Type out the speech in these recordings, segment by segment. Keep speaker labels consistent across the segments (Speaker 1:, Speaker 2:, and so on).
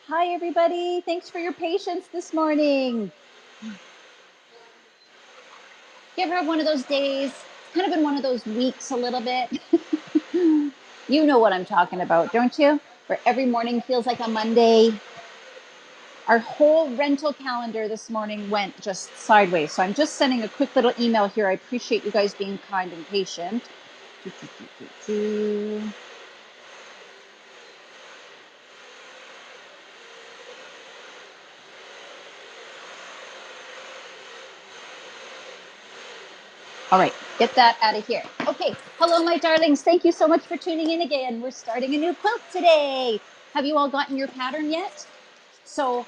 Speaker 1: Hi, everybody. Thanks for your patience this morning. You ever have one of those days? It's kind of been one of those weeks a little bit. You know what I'm talking about, don't you? Where every morning feels like a Monday. Our whole rental calendar this morning went just sideways. So I'm just sending a quick little email here. I appreciate you guys being kind and patient. All right, get that out of here. Okay, hello, my darlings. Thank you so much for tuning in again. We're starting a new quilt today. Have you all gotten your pattern yet? So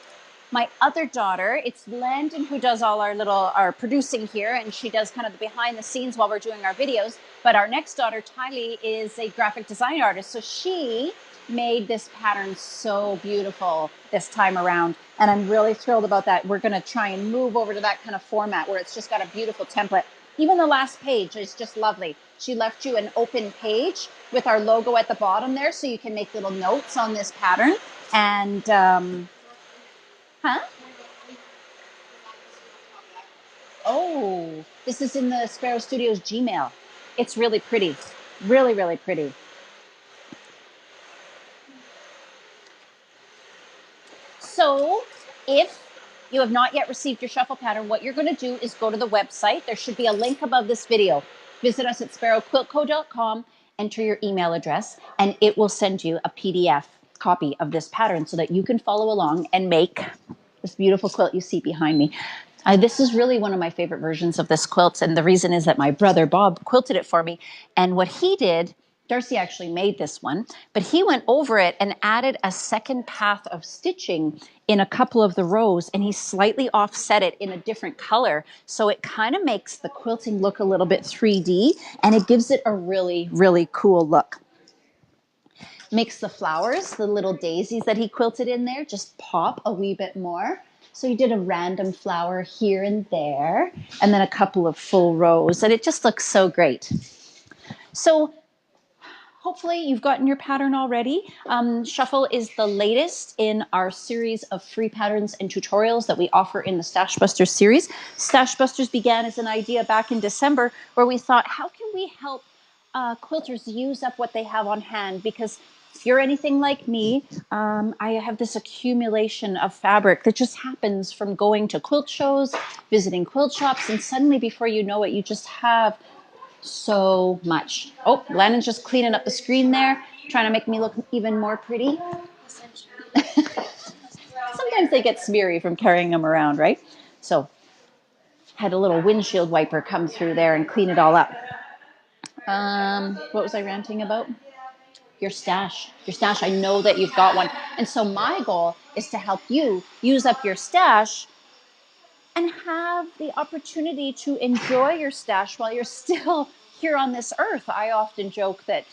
Speaker 1: my other daughter, it's Landon who does all our producing here, and she does kind of the behind the scenes while we're doing our videos. But our next daughter, Tylee, is a graphic design artist. So she made this pattern so beautiful this time around. And I'm really thrilled about that. We're going to try and move over to that kind of format where it's just got a beautiful template. Even the last page is just lovely. She left you an open page with our logo at the bottom there, so you can make little notes on this pattern. And, oh, this is in the Sparrow Studios Gmail. It's really pretty. Really, really pretty. So if you have not yet received your shuffle pattern, what you're going to do is go to the website. There should be a link above this video. Visit us at sparrowquiltco.com, enter your email address, and it will send you a PDF copy of this pattern so that you can follow along and make this beautiful quilt you see behind me. This is really one of my favorite versions of this quilt, and the reason is that my brother Bob quilted it for me, and what he did, Darcy actually made this one, but he went over it and added a second path of stitching in a couple of the rows, and he slightly offset it in a different color, so it kind of makes the quilting look a little bit 3D, and it gives it a really, really cool look. Makes the flowers, the little daisies that he quilted in there, just pop a wee bit more. So he did a random flower here and there, and then a couple of full rows, and it just looks so great. So hopefully you've gotten your pattern already. Shuffle is the latest in our series of free patterns and tutorials that we offer in the Stash Busters series. Stash Busters began as an idea back in December where we thought, how can we help quilters use up what they have on hand? Because if you're anything like me, I have this accumulation of fabric that just happens from going to quilt shows, visiting quilt shops, and suddenly before you know it, you just have so much. Oh, Landon's just cleaning up the screen there, trying to make me look even more pretty. Sometimes they get smeary from carrying them around, right? So had a little windshield wiper come through there and clean it all up. What was I ranting about? Your stash. Your stash. I know that you've got one. And so my goal is to help you use up your stash and have the opportunity to enjoy your stash while you're still here on this earth. I often joke that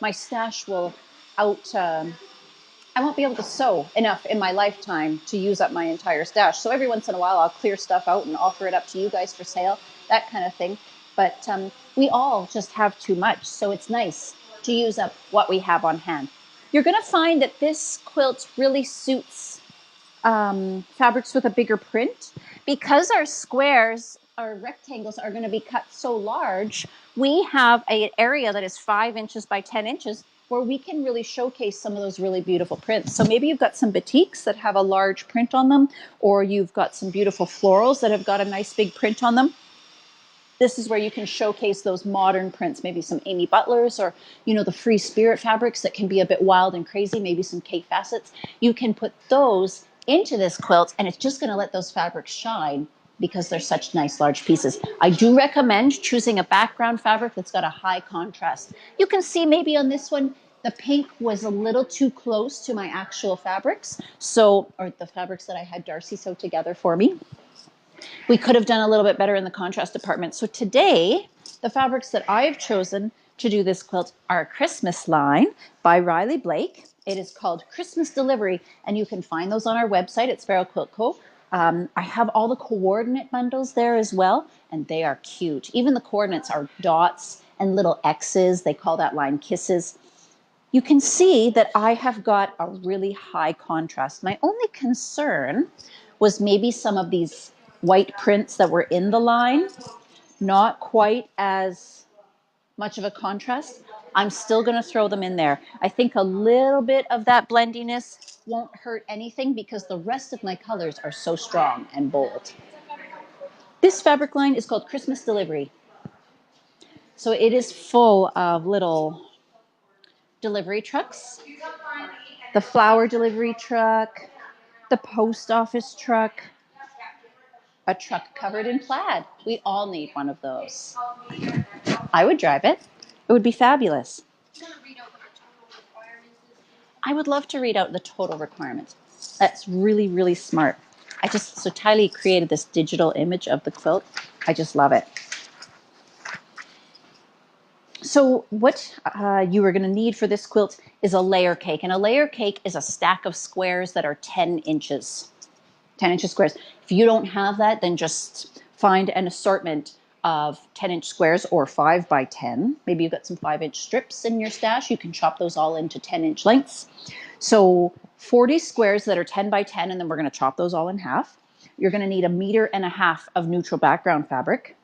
Speaker 1: my stash will I won't be able to sew enough in my lifetime to use up my entire stash. So every once in a while, I'll clear stuff out and offer it up to you guys for sale, that kind of thing. But we all just have too much. So it's nice to use up what we have on hand. You're going to find that this quilt really suits fabrics with a bigger print. Because our squares, our rectangles are going to be cut so large, we have an area that is 5 inches by 10 inches where we can really showcase some of those really beautiful prints. So maybe you've got some batiks that have a large print on them, or you've got some beautiful florals that have got a nice big print on them. This is where you can showcase those modern prints, maybe some Amy Butlers or, you know, the free spirit fabrics that can be a bit wild and crazy, maybe some Kate Facets. You can put those into this quilt and it's just going to let those fabrics shine because they're such nice large pieces. I do recommend choosing a background fabric that's got a high contrast. You can see maybe on this one, the pink was a little too close to my actual fabrics, or the fabrics that I had Darcy sew together for me. We could have done a little bit better in the contrast department. So today, the fabrics that I've chosen to do this quilt are a Christmas line by Riley Blake. It is called Christmas Delivery, and you can find those on our website at Sparrow Quilt Co. I have all the coordinate bundles there as well, and they are cute. Even the coordinates are dots and little X's. They call that line kisses. you can see that I have got a really high contrast. My only concern was maybe some of these white prints that were in the line, not quite as much of a contrast. I'm still going to throw them in there. I think a little bit of that blendiness won't hurt anything because the rest of my colors are so strong and bold. This fabric line is called Christmas Delivery. So it is full of little delivery trucks. The flower delivery truck, the post office truck, a truck covered in plaid. We all need one of those. I would drive it. It would be fabulous. I would love to read out the total requirements. That's really, really smart. So Tylee created this digital image of the quilt. I just love it. So what you are going to need for this quilt is a layer cake. And a layer cake is a stack of squares that are 10 inches. 10 inches squares. If you don't have that, then just find an assortment of 10-inch squares or 5 by 10. Maybe you've got some 5-inch strips in your stash. You can chop those all into 10-inch lengths. So 40 squares that are 10 by 10, and then we're going to chop those all in half. You're going to need 1.5 meters of neutral background fabric,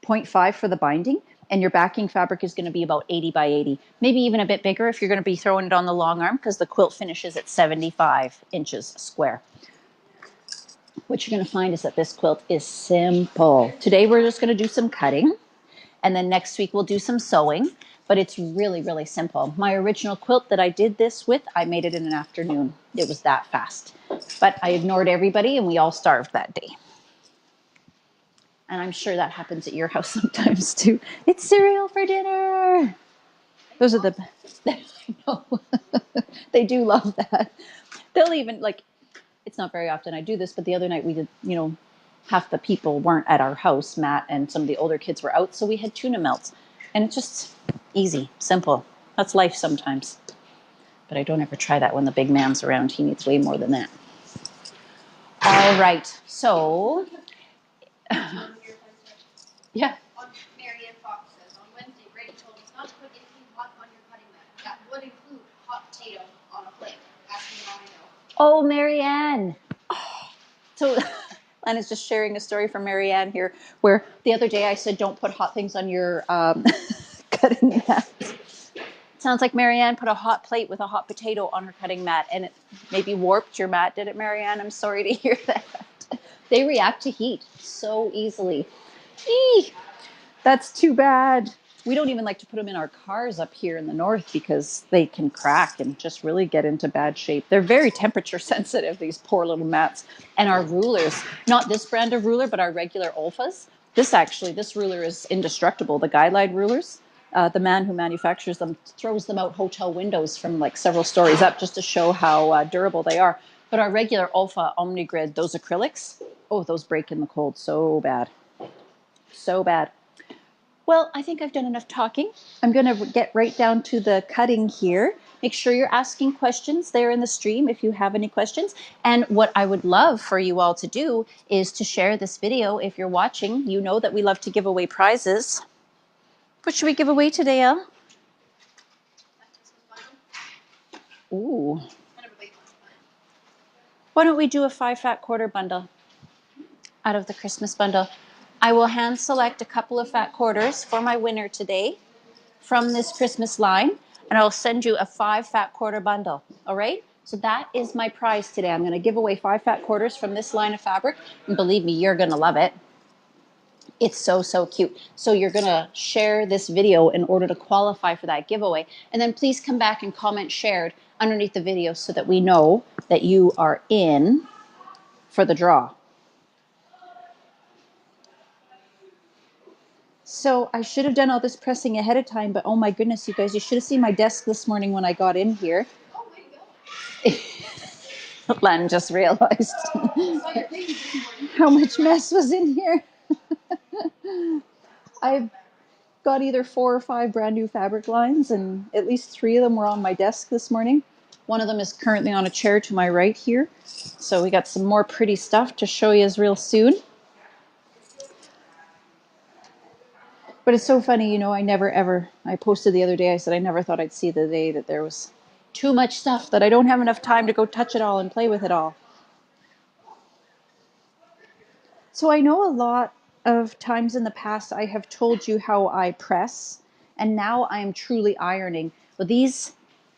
Speaker 1: 0.5 for the binding, and your backing fabric is going to be about 80 by 80, maybe even a bit bigger if you're going to be throwing it on the long arm because the quilt finishes at 75 inches square. What you're going to find is that this quilt is simple. Today we're just going to do some cutting, and then next week we'll do some sewing, but it's really, really simple. My original quilt that I did this with, I made it in an afternoon. It was that fast, but I ignored everybody and we all starved that day. And I'm sure that happens at your house sometimes too. It's cereal for dinner. Those are the, no, they do love that. They'll even like, it's not very often I do this, but the other night we did, half the people weren't at our house. Matt and some of the older kids were out. So we had tuna melts and it's just easy, simple. That's life sometimes. But I don't ever try that when the big man's around. He needs way more than that. All right. So, yeah.
Speaker 2: Marianne Fox says, on Wednesday, Bradie told us not to put anything hot on your cutting mat. That would include hot potato on a plate. Ask me how I know.
Speaker 1: Oh, Marianne. Oh. So Lana's just sharing a story from Marianne here, where the other day I said, don't put hot things on your cutting mat. Sounds like Marianne put a hot plate with a hot potato on her cutting mat, and it maybe warped your mat, did it, Marianne? I'm sorry to hear that. They react to heat so easily. Eee, that's too bad. We don't even like to put them in our cars up here in the north because they can crack and just really get into bad shape. They're very temperature sensitive, these poor little mats. And our rulers, not this brand of ruler, but our regular Olfas. This ruler is indestructible. The guideline rulers, the man who manufactures them throws them out hotel windows from like several stories up just to show how durable they are. But our regular Olfa OmniGrid, those acrylics, oh, those break in the cold so bad. So bad. Well, I think I've done enough talking. I'm going to get right down to the cutting here. Make sure you're asking questions there in the stream if you have any questions. And what I would love for you all to do is to share this video. If you're watching, you know that we love to give away prizes. What should we give away today, Elle? Ooh. Why don't we do a 5 fat quarter bundle out of the Christmas bundle? I will hand select a couple of fat quarters for my winner today from this Christmas line, and I'll send you a 5 fat quarter bundle. All right? So that is my prize today. I'm going to give away 5 fat quarters from this line of fabric, and believe me, you're going to love it. It's so, so cute. So you're going to share this video in order to qualify for that giveaway, and then please come back and comment shared underneath the video so that we know that you are in for the draw. So I should have done all this pressing ahead of time, but oh my goodness, you guys, you should have seen my desk this morning when I got in here.
Speaker 2: Oh, way to go.
Speaker 1: Len just realized how much mess was in here. I've got either 4 or 5 brand new fabric lines, and at least 3 of them were on my desk this morning. One of them is currently on a chair to my right here. So we got some more pretty stuff to show you real soon. But it's so funny, I never ever, I posted the other day, I said I never thought I'd see the day that there was too much stuff that I don't have enough time to go touch it all and play with it all. So I know a lot of times in the past I have told you how I press, and now I am truly ironing. But these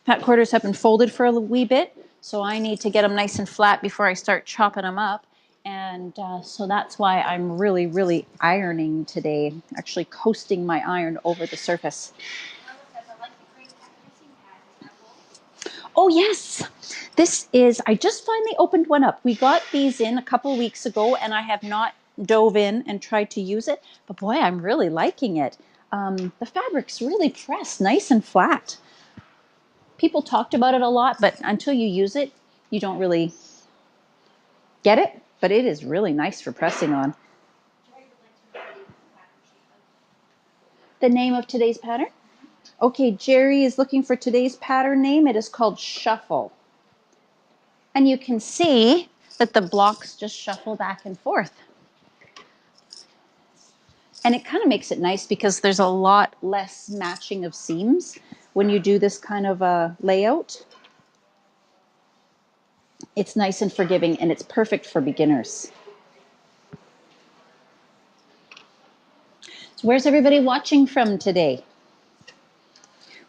Speaker 1: fat quarters have been folded for a wee bit, so I need to get them nice and flat before I start chopping them up. And so that's why I'm really, really ironing today, actually coasting my iron over the surface. Oh, yes. This is, I just finally opened one up. We got these in a couple of weeks ago, and I have not dove in and tried to use it. But boy, I'm really liking it. The fabric's really pressed, nice and flat. People talked about it a lot, but until you use it, you don't really get it. But it is really nice for pressing on. The name of today's pattern? Okay, Jerry is looking for today's pattern name. It is called Shuffle. And you can see that the blocks just shuffle back and forth. And it kind of makes it nice because there's a lot less matching of seams when you do this kind of a layout. It's nice and forgiving, and it's perfect for beginners. So where's everybody watching from today?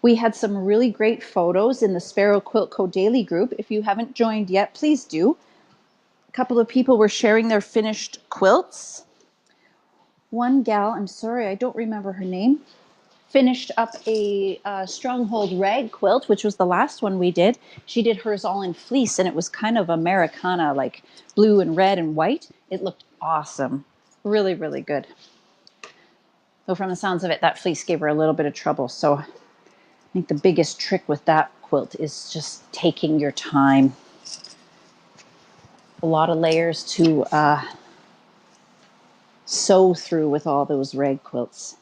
Speaker 1: We had some really great photos in the Sparrow Quilt Co. Daily group. If you haven't joined yet, please do. A couple of people were sharing their finished quilts. One gal, I'm sorry, I don't remember her name, finished up a Stronghold rag quilt, which was the last one we did. She did hers all in fleece, and it was kind of Americana, like blue and red and white. It looked awesome. Really, really good. Though from the sounds of it, that fleece gave her a little bit of trouble. So I think the biggest trick with that quilt is just taking your time. A lot of layers to sew through with all those rag quilts.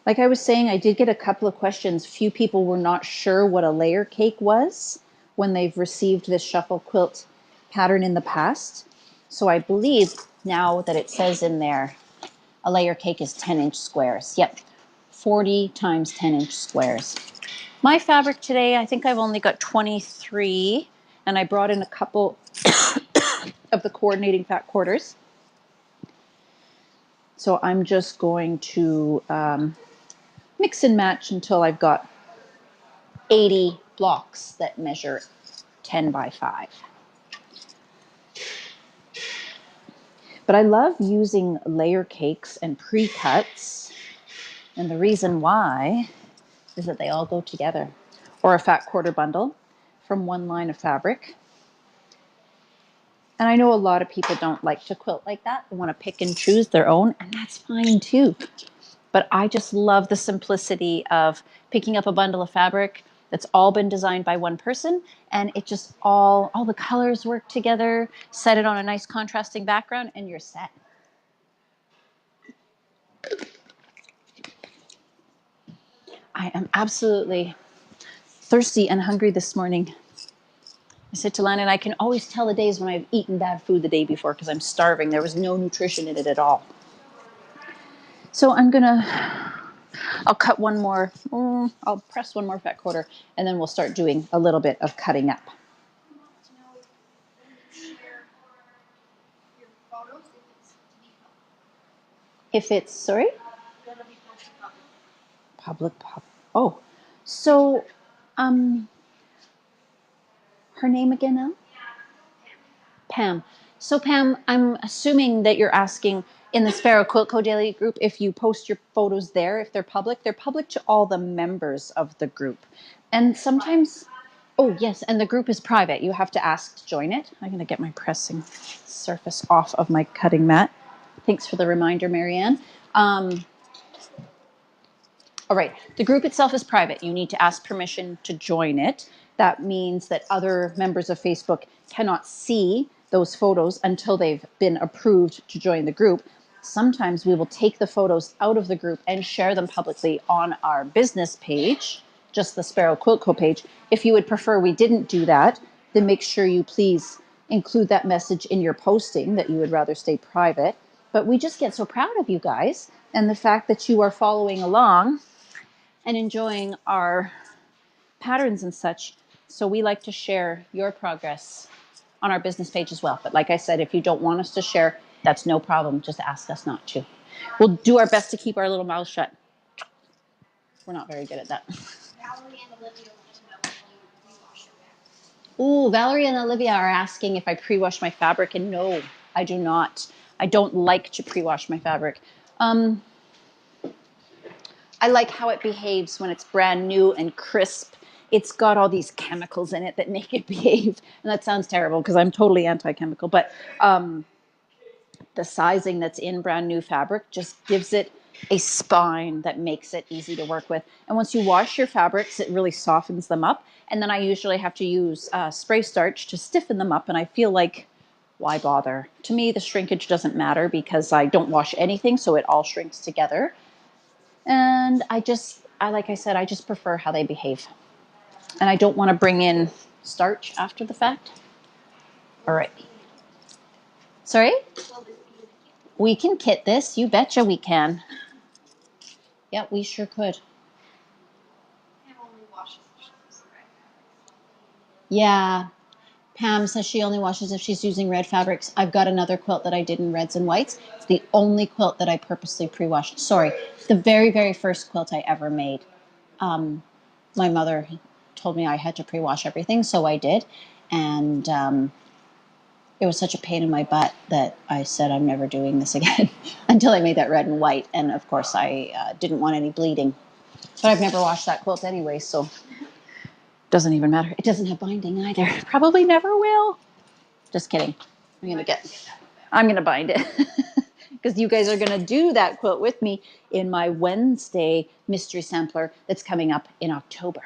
Speaker 1: Like I was saying, I did get a couple of questions. Few people were not sure what a layer cake was when they've received this shuffle quilt pattern in the past. So I believe now that it says in there, a layer cake is 10-inch squares. Yep, 40 times 10-inch squares. My fabric today, I think I've only got 23, and I brought in a couple of the coordinating fat quarters. So I'm just going to mix and match until I've got 80 blocks that measure 10 by 5. But I love using layer cakes and pre-cuts, and the reason why is that they all go together. Or a fat quarter bundle from one line of fabric. And I know a lot of people don't like to quilt like that. They want to pick and choose their own, and that's fine too. But I just love the simplicity of picking up a bundle of fabric that's all been designed by one person, and it just all the colors work together, set it on a nice contrasting background, and you're set. I am absolutely thirsty and hungry this morning. I said to Lana, and I can always tell the days when I've eaten bad food the day before because I'm starving. There was no nutrition in it at all. So I'll cut one more, I'll press one more fat quarter, and then we'll start doing a little bit of cutting up. If it's, sorry? Public. Oh, so, her name again now? Pam. So Pam, I'm assuming that you're asking in the Sparrow Quilt Co. Daily group, if you post your photos there, if they're public to all the members of the group. And sometimes, oh yes, and the group is private. You have to ask to join it. I'm going to get my pressing surface off of my cutting mat. Thanks for the reminder, Marianne. All right, the group itself is private. You need to ask permission to join it. That means that other members of Facebook cannot see those photos until they've been approved to join the group. Sometimes we will take the photos out of the group and share them publicly on our business page, just the Sparrow Quilt Co. page. If you would prefer we didn't do that, then make sure you please include that message in your posting that you would rather stay private. But we just get so proud of you guys and the fact that you are following along and enjoying our patterns and such. So we like to share your progress on our business page as well. But like I said, if you don't want us to share, that's no problem. Just ask us not to. We'll do our best to keep our little mouths shut. We're not very good at that.
Speaker 2: Valerie and Olivia want to know if you pre-wash your fabric.
Speaker 1: Ooh, Valerie and Olivia are asking if I pre-wash my fabric, and no, I do not. I don't like to pre-wash my fabric. I like how it behaves when it's brand new and crisp. It's got all these chemicals in it that make it behave. And that sounds terrible because I'm totally anti-chemical, but the sizing that's in brand new fabric just gives it a spine that makes it easy to work with. And once you wash your fabrics, it really softens them up. And then I usually have to use spray starch to stiffen them up. And I feel like, why bother? To me, the shrinkage doesn't matter because I don't wash anything, so it all shrinks together. And like I said, I just prefer how they behave. And I don't want to bring in starch after the fact. All right. Sorry? We can kit this. You betcha we can. Yeah, we sure could. Yeah. Pam says she only washes if she's using red fabrics. I've got another quilt that I did in reds and whites. It's the only quilt that I purposely pre-washed. Sorry, the very, very first quilt I ever made. My mother told me I had to pre-wash everything, so I did. And it was such a pain in my butt that I said I'm never doing this again until I made that red and white. And of course, I didn't want any bleeding. But I've never washed that quilt anyway, so doesn't even matter. It doesn't have binding either. Probably never will. Just kidding. I'm gonna bind it because you guys are gonna do that quilt with me in my Wednesday mystery sampler that's coming up in October.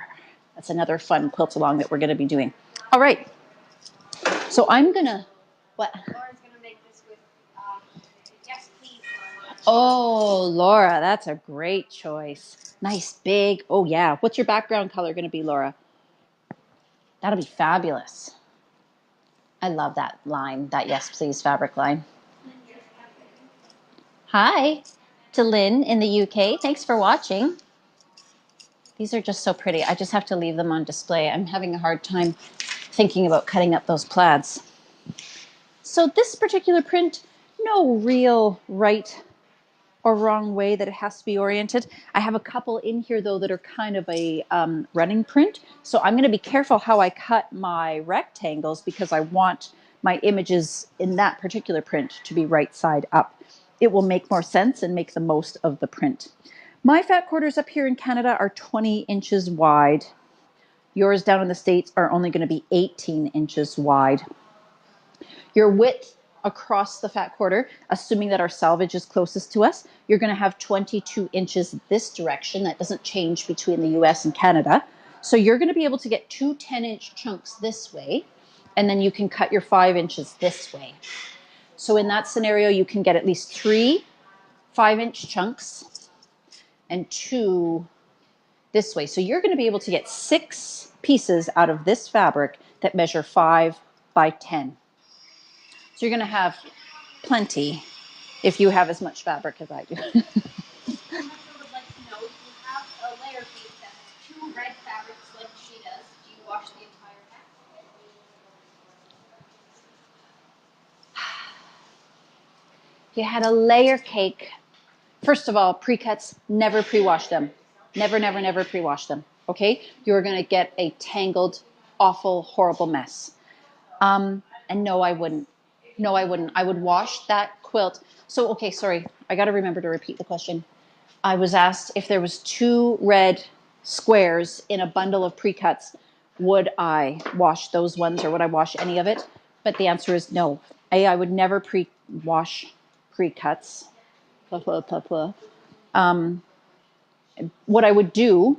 Speaker 1: That's another fun quilt along that we're gonna be doing. All right. So I'm gonna what?
Speaker 2: Laura's gonna make this with yes, please.
Speaker 1: Oh, Laura, that's a great choice. Nice, big. Oh yeah. What's your background color gonna be, Laura? That'll be fabulous. I love that line, that yes, please fabric line. Hi to Lynn in the UK. Thanks for watching. These are just so pretty. I just have to leave them on display. I'm having a hard time thinking about cutting up those plaids. So this particular print, no real right or wrong way that it has to be oriented. I have a couple in here though that are kind of a running print. So I'm going to be careful how I cut my rectangles because I want my images in that particular print to be right side up. It will make more sense and make the most of the print. My fat quarters up here in Canada are 20 inches wide. Yours down in the States are only going to be 18 inches wide. Your width across the fat quarter, assuming that our selvage is closest to us, you're going to have 22 inches this direction. That doesn't change between the US and Canada. So you're going to be able to get two 10-inch chunks this way, and then you can cut your 5 inches this way. So in that scenario, you can get at least 3 5-inch chunks and 2 this way. So you're going to be able to get 6 pieces out of this fabric that measure 5 by 10. So you're going to have plenty if you have as much fabric as I do.
Speaker 2: Someone would like to know if you have a layer cake that has 2 red fabrics like she does. Do you wash the entire pack?
Speaker 1: If you had a layer cake, first of all, pre-cuts, never pre-wash them. Never, never, never pre-wash them. Okay? You're going to get a tangled, awful, horrible mess. And no, I wouldn't. No, I wouldn't. I would wash that quilt. So, okay, sorry. I got to remember to repeat the question. I was asked if there was 2 red squares in a bundle of pre-cuts, would I wash those ones or would I wash any of it? But the answer is no. I would never wash pre-cuts. What I would do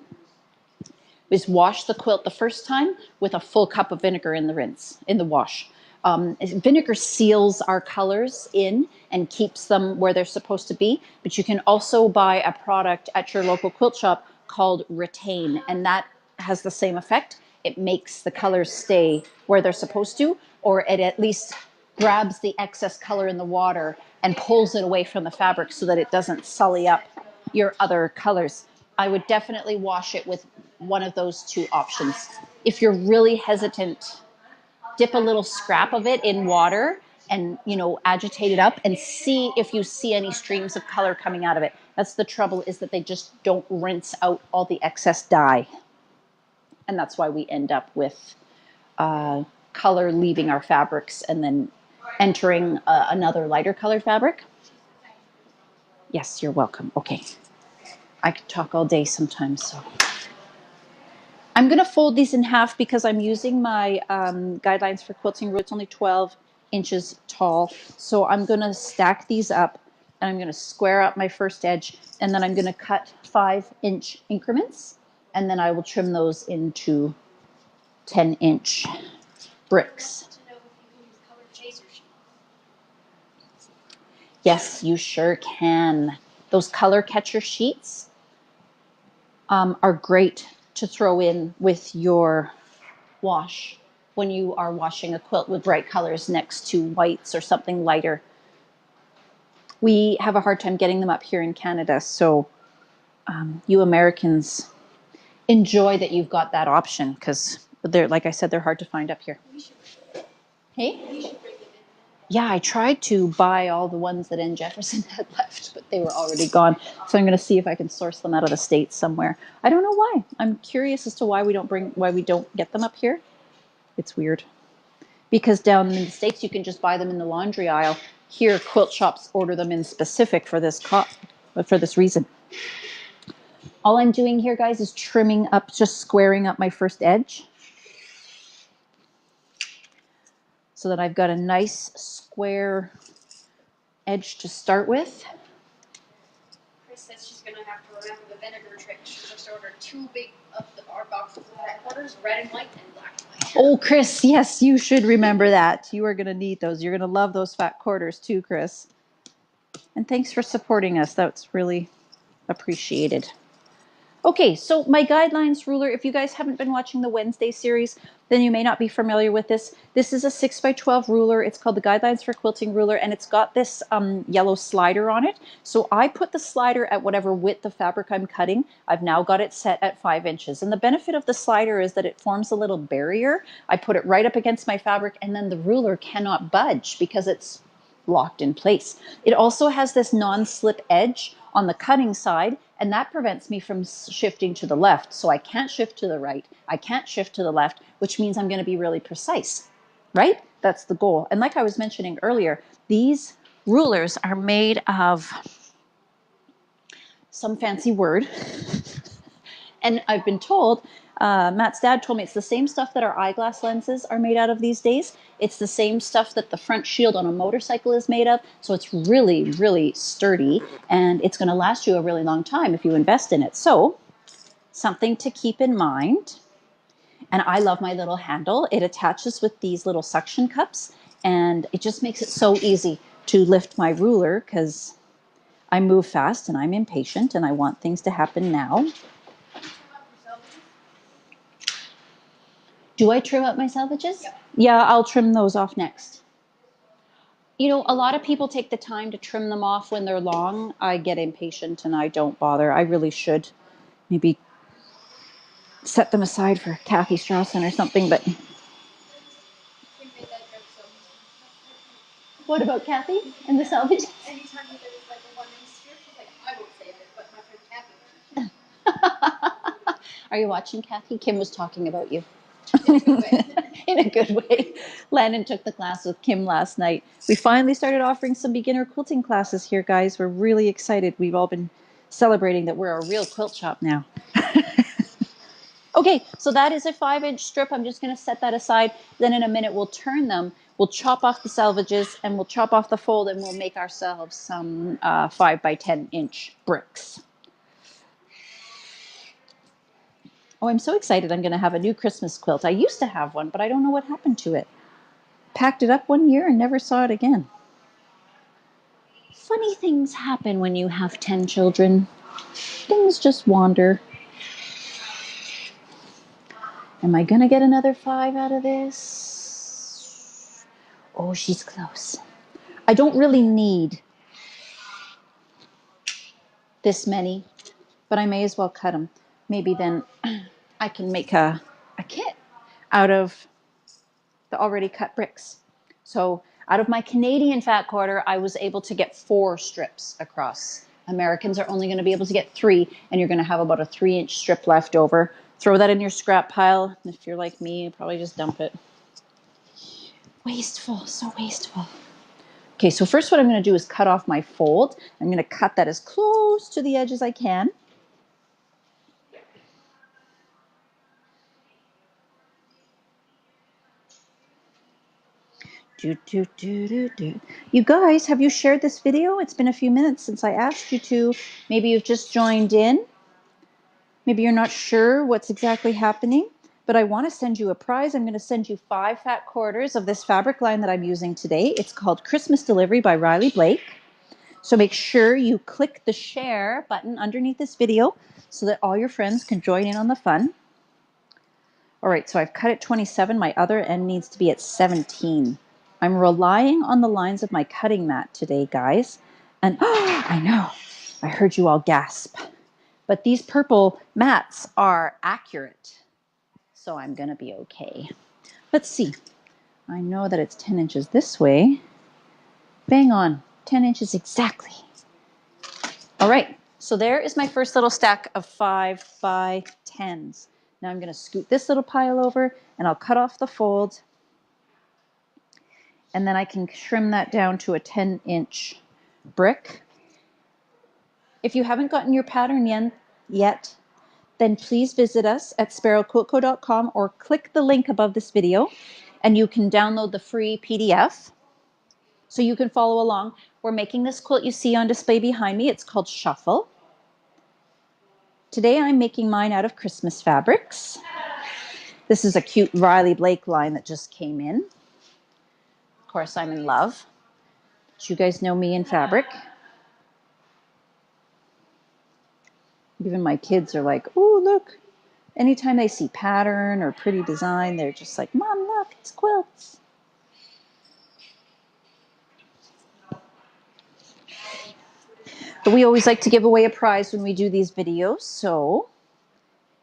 Speaker 1: is wash the quilt the first time with a full cup of vinegar in the wash. Vinegar seals our colors in and keeps them where they're supposed to be, but you can also buy a product at your local quilt shop called Retain, and that has the same effect. It makes the colors stay where they're supposed to, or it at least grabs the excess color in the water and pulls it away from the fabric so that it doesn't sully up your other colors. I would definitely wash it with one of those two options. If you're really hesitant, dip a little scrap of it in water and, you know, agitate it up and see if you see any streams of color coming out of it. That's the trouble, is that they just don't rinse out all the excess dye. And that's why we end up with color leaving our fabrics and then entering another lighter colored fabric. Yes, you're welcome. Okay. I could talk all day sometimes, so. I'm going to fold these in half because I'm using my guidelines for quilting rule. It's only 12 inches tall. So I'm going to stack these up and I'm going to square up my first edge, and then I'm going to cut 5-inch increments, and then I will trim those into 10-inch bricks. Yes, you sure can. Those color catcher sheets are great to throw in with your wash when you are washing a quilt with bright colors next to whites or something lighter. We have a hard time getting them up here in Canada, so you Americans enjoy that you've got that option, because they're, like I said, they're hard to find up here. Hey? Yeah, I tried to buy all the ones that N. Jefferson had left, but they were already gone. So I'm going to see if I can source them out of the States somewhere. I don't know why. I'm curious as to why we don't get them up here. It's weird. Because down in the States, you can just buy them in the laundry aisle. Here, quilt shops order them in specific for this reason. All I'm doing here, guys, is trimming up, just squaring up my first edge, so that I've got a nice square edge to start with.
Speaker 2: Chris says she's going to have to remember the vinegar trick. She just ordered 2 big of our boxes of fat quarters, red and white and black and white.
Speaker 1: Oh, Chris, yes, you should remember that. You are going to need those. You're going to love those fat quarters too, Chris. And thanks for supporting us. That's really appreciated. Okay, so my guidelines ruler, if you guys haven't been watching the Wednesday series, then you may not be familiar with this. This is a 6x12 ruler. It's called the Guidelines for Quilting Ruler, and it's got this yellow slider on it. So I put the slider at whatever width of fabric I'm cutting. I've now got it set at 5 inches. And the benefit of the slider is that it forms a little barrier. I put it right up against my fabric, and then the ruler cannot budge because it's locked in place. It also has this non-slip edge on the cutting side, and that prevents me from shifting to the left. So I can't shift to the right, I can't shift to the left, which means I'm going to be really precise, right? That's the goal. And like I was mentioning earlier, these rulers are made of some fancy word. And I've been told, Matt's dad told me, it's the same stuff that our eyeglass lenses are made out of these days. It's the same stuff that the front shield on a motorcycle is made of. So it's really, really sturdy, and it's going to last you a really long time if you invest in it. So something to keep in mind. And I love my little handle. It attaches with these little suction cups, and it just makes it so easy to lift my ruler, because I move fast and I'm impatient and I want things to happen now. Do I trim up my selvages? Yeah, I'll trim those off next. You know, a lot of people take the time to trim them off when they're long. I get impatient and I don't bother. I really should maybe set them aside for Kathy Strawson or something, but... What about Kathy and the selvages?
Speaker 2: Anytime there's like a 1-inch strip, she's like, I won't save it, but my friend Kathy.
Speaker 1: Are you watching, Kathy? Kim was talking about you.
Speaker 2: In a good way.
Speaker 1: In a good way. Landon took the class with Kim last night. We finally started offering some beginner quilting classes here, guys. We're really excited. We've all been celebrating that we're a real quilt shop now. Okay, so that is a 5-inch strip. I'm just going to set that aside. Then in a minute, we'll turn them. We'll chop off the selvages, and we'll chop off the fold, and we'll make ourselves some 5 by 10-inch bricks. Oh, I'm so excited. I'm going to have a new Christmas quilt. I used to have one, but I don't know what happened to it. Packed it up one year and never saw it again. Funny things happen when you have 10 children. Things just wander. Am I going to get another 5 out of this? Oh, she's close. I don't really need this many, but I may as well cut them. Maybe then I can make a kit out of the already cut bricks. So out of my Canadian fat quarter, I was able to get 4 strips across. Americans are only going to be able to get 3, and you're going to have about a 3-inch strip left over. Throw that in your scrap pile. If you're like me, you probably just dump it. Wasteful, so wasteful. Okay, so first what I'm going to do is cut off my fold. I'm going to cut that as close to the edge as I can. You guys, have you shared this video? It's been a few minutes since I asked you to. Maybe you've just joined in. Maybe you're not sure what's exactly happening, but I want to send you a prize. I'm going to send you 5 fat quarters of this fabric line that I'm using today. It's called Christmas Delivery by Riley Blake. So make sure you click the share button underneath this video so that all your friends can join in on the fun. All right, so I've cut at 27. My other end needs to be at 17. I'm relying on the lines of my cutting mat today, guys. And I know, I heard you all gasp. But these purple mats are accurate, so I'm going to be okay. Let's see. I know that it's 10 inches this way. Bang on, 10 inches exactly. All right, so there is my first little stack of 5 by 10s. Now I'm going to scoot this little pile over, and I'll cut off the fold. And then I can trim that down to a 10-inch brick. If you haven't gotten your pattern yet, then please visit us at sparrowquiltco.com or click the link above this video, and you can download the free PDF so you can follow along. We're making this quilt you see on display behind me. It's called Shuffle. Today I'm making mine out of Christmas fabrics. This is a cute Riley Blake line that just came in. Of course, I'm in love. But you guys know me in fabric. Even my kids are like, oh, look. Anytime they see pattern or pretty design, they're just like, Mom, look, it's quilts. But we always like to give away a prize when we do these videos, so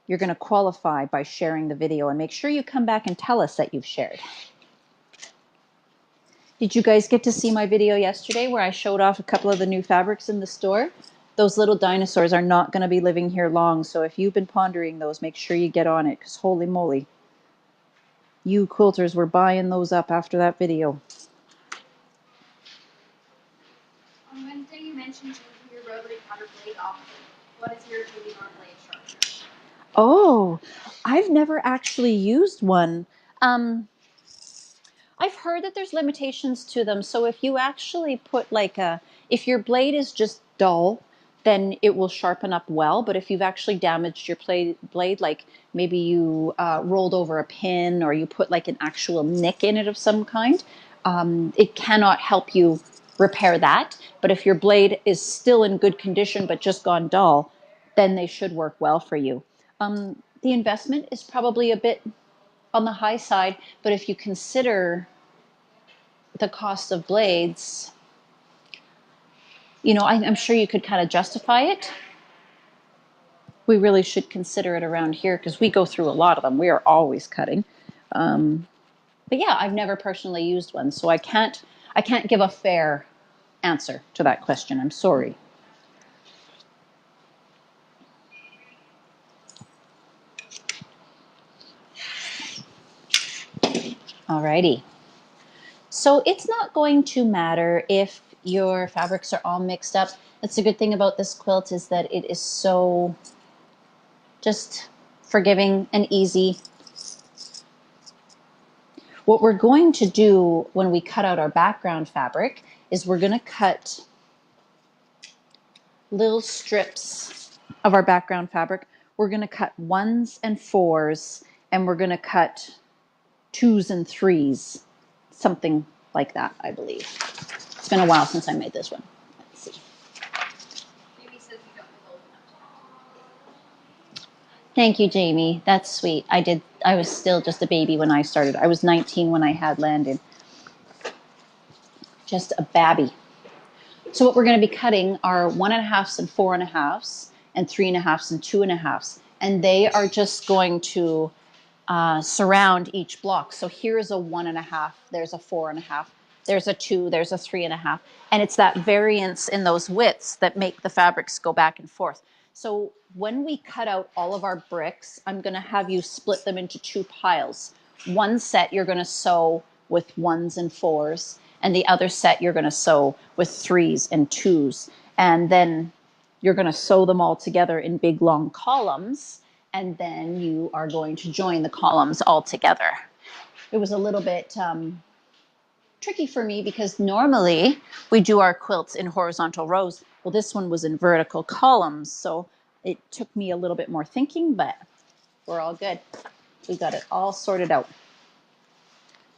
Speaker 1: you're going to qualify by sharing the video, and make sure you come back and tell us that you've shared. Did you guys get to see my video yesterday where I showed off a couple of the new fabrics in the store? Those little dinosaurs are not going to be living here long, so if you've been pondering those, make sure you get on it, because holy moly, you quilters were buying those up after that video.
Speaker 2: On Wednesday, you mentioned changing your rotary cutter blade opposite. What is your opinion on blade sharpener?
Speaker 1: Oh, I've never actually used one. I've heard that there's limitations to them. So if you actually put if your blade is just dull, then it will sharpen up well. But if you've actually damaged your blade, like maybe you rolled over a pin or you put like an actual nick in it of some kind, it cannot help you repair that. But if your blade is still in good condition but just gone dull, then they should work well for you. The investment is probably a bit on the high side, but if you consider the cost of blades, you know, I'm sure you could kind of justify it. We really should consider it around here because we go through a lot of them. We are always cutting. But yeah, I've never personally used one, so I can't give a fair answer to that question. I'm sorry. Alrighty. So it's not going to matter if your fabrics are all mixed up. That's the good thing about this quilt, is that it is so just forgiving and easy. What we're going to do when we cut out our background fabric is we're going to cut little strips of our background fabric. We're going to cut 1s and 4s, and we're going to cut 2s and 3s. Something like that, I believe. It's been a while since I made this one. Let's see.
Speaker 2: Jamie says you don't look old enough.
Speaker 1: Thank you, Jamie. That's sweet. I was still just a baby when I started. I was 19 when I had landed. Just a babby. So what we're going to be cutting are 1.5s and 4.5s. and 3.5s and 2.5s. And they are just going to surround each block. So here's a 1.5, there's a 4.5, there's a 2, there's a 3.5. And it's that variance in those widths that make the fabrics go back and forth. So when we cut out all of our bricks, I'm going to have you split them into 2 piles. One set you're going to sew with 1s and 4s, and the other set you're going to sew with 3s and 2s. And then you're going to sew them all together in big long columns, and then you are going to join the columns all together. It was a little bit tricky for me because normally we do our quilts in horizontal rows. Well, this one was in vertical columns, so it took me a little bit more thinking, but we're all good. We got it all sorted out.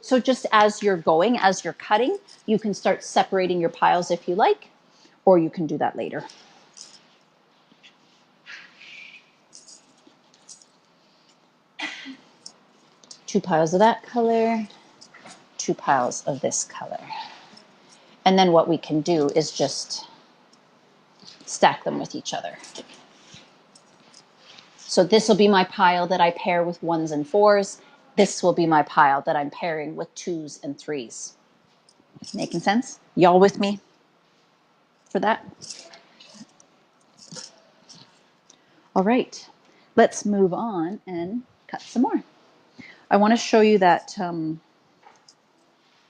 Speaker 1: So just as you're going, as you're cutting, you can start separating your piles if you like, or you can do that later. Two piles of that color, 2 piles of this color. And then what we can do is just stack them with each other. So this will be my pile that I pair with 1s and 4s. This will be my pile that I'm pairing with 2s and 3s. Making sense? Y'all with me for that? All right, let's move on and cut some more. I want to show you that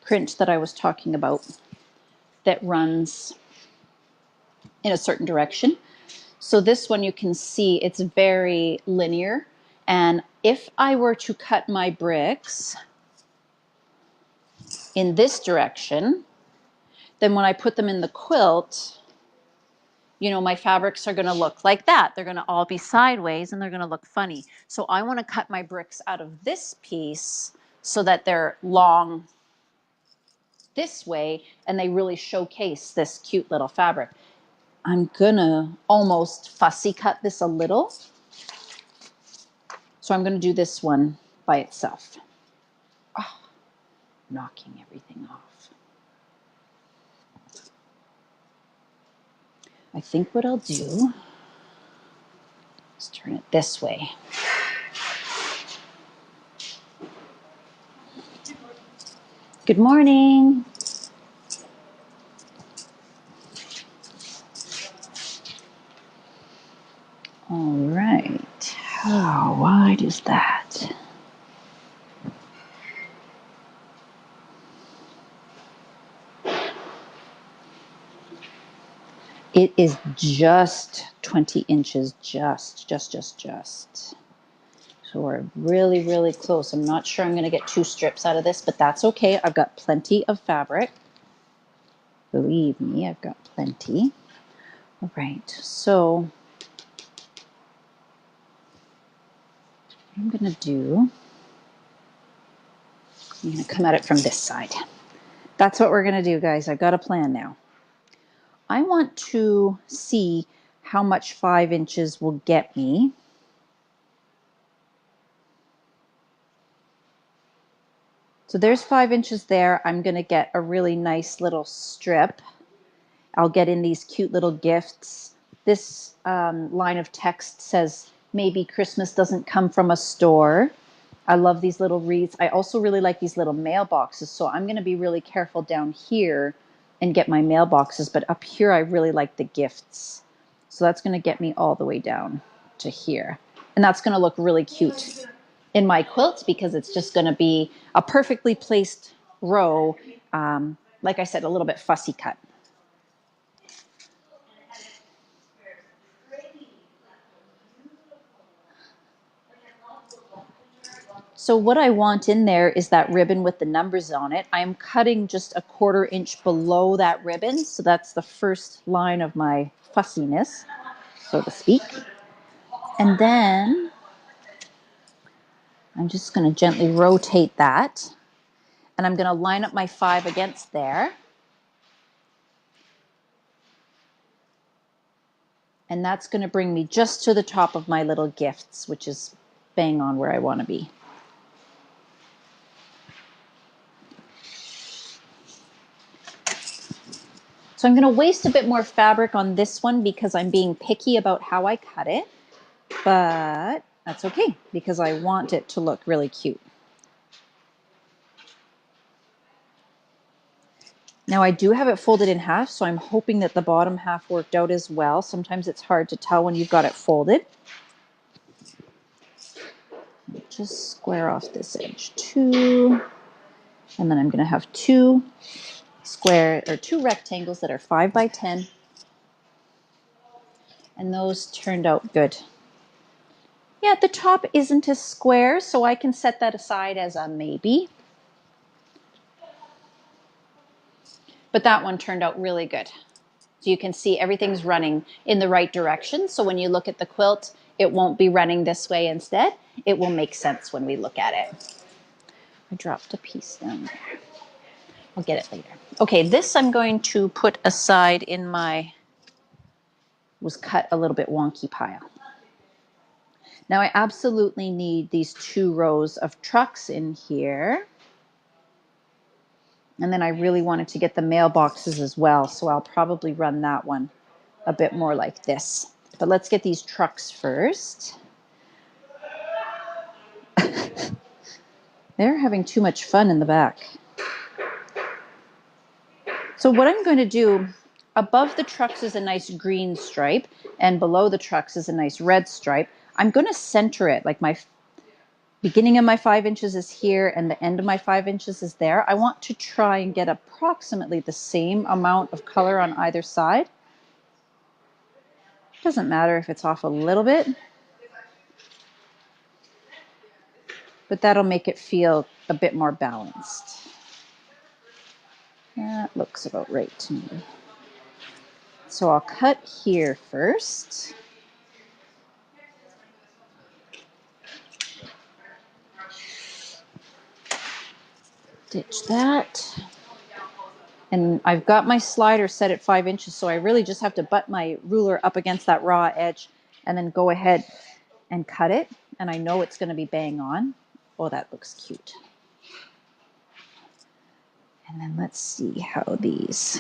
Speaker 1: print that I was talking about that runs in a certain direction. So this one you can see it's very linear. And if I were to cut my bricks in this direction, then when I put them in the quilt, you know, my fabrics are going to look like that. They're going to all be sideways and they're going to look funny. So I want to cut my bricks out of this piece so that they're long this way and they really showcase this cute little fabric. I'm gonna almost fussy cut this a little. So I'm gonna do this one by itself. Oh, knocking everything off. I think what I'll do is turn it this way. Good morning. All right, how wide is that? It is just 20 inches, just. So we're really, really close. I'm not sure I'm going to get 2 strips out of this, but that's okay. I've got plenty of fabric. Believe me, I've got plenty. All right, so what I'm going to do, I'm going to come at it from this side. That's what we're going to do, guys. I've got a plan now. I want to see how much 5 inches will get me. So there's 5 inches there. I'm going to get a really nice little strip. I'll get in these cute little gifts. This line of text says, maybe Christmas doesn't come from a store. I love these little wreaths. I also really like these little mailboxes. So I'm going to be really careful down here and get my mailboxes. But up here, I really like the gifts. So that's going to get me all the way down to here. And that's going to look really cute in my quilt because it's just going to be a perfectly placed row. Like I said, a little bit fussy cut. So what I want in there is that ribbon with the numbers on it. I'm cutting just a 1/4 inch below that ribbon. So that's the first line of my fussiness, so to speak. And then I'm just going to gently rotate that. And I'm going to line up my 5 against there. And that's going to bring me just to the top of my little gifts, which is bang on where I want to be. So So I'm going to waste a bit more fabric on this one because I'm being picky about how I cut it, but that's okay because I want it to look really cute. Now I do have it folded in half, so I'm hoping that the bottom half worked out as well. Sometimes it's hard to tell when you've got it folded. Just square off this edge too. And then I'm going to have two rectangles that are 5 by 10. And those turned out good. Yeah, the top isn't a square, so I can set that aside as a maybe. But that one turned out really good. So you can see everything's running in the right direction. So when you look at the quilt, it won't be running this way instead. It will make sense when we look at it. I dropped a piece down there. I'll get it later. Okay, this I'm going to put aside in my, was cut a little bit wonky pile. Now I absolutely need these 2 rows of trucks in here. And then I really wanted to get the mailboxes as well, so I'll probably run that one a bit more like this. But let's get these trucks first. They're having too much fun in the back. So what I'm going to do, above the trucks is a nice green stripe, and below the trucks is a nice red stripe. I'm going to center it, like my beginning of my 5 inches is here and the end of my 5 inches is there. I want to try and get approximately the same amount of color on either side. Doesn't matter if it's off a little bit, but that'll make it feel a bit more balanced. That looks about right to me. So I'll cut here first. Ditch that. And I've got my slider set at 5 inches, so I really just have to butt my ruler up against that raw edge and then go ahead and cut it. And I know it's going to be bang on. Oh, that looks cute. And then let's see how these...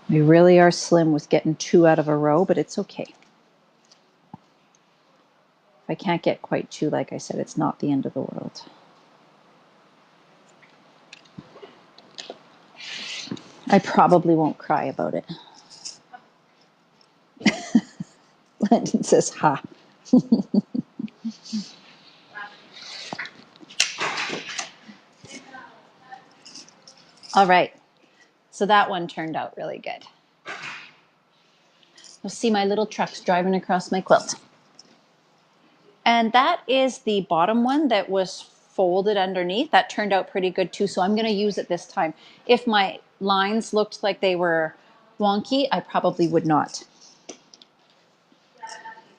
Speaker 1: We really are slim with getting 2 out of a row, but it's okay. If I can't get quite 2, like I said, it's not the end of the world. I probably won't cry about it. Landon says, ha. All right. So that one turned out really good. You'll see my little trucks driving across my quilt. And that is the bottom one that was folded underneath. That turned out pretty good too, so I'm going to use it this time. If my lines looked like they were wonky, I probably would not.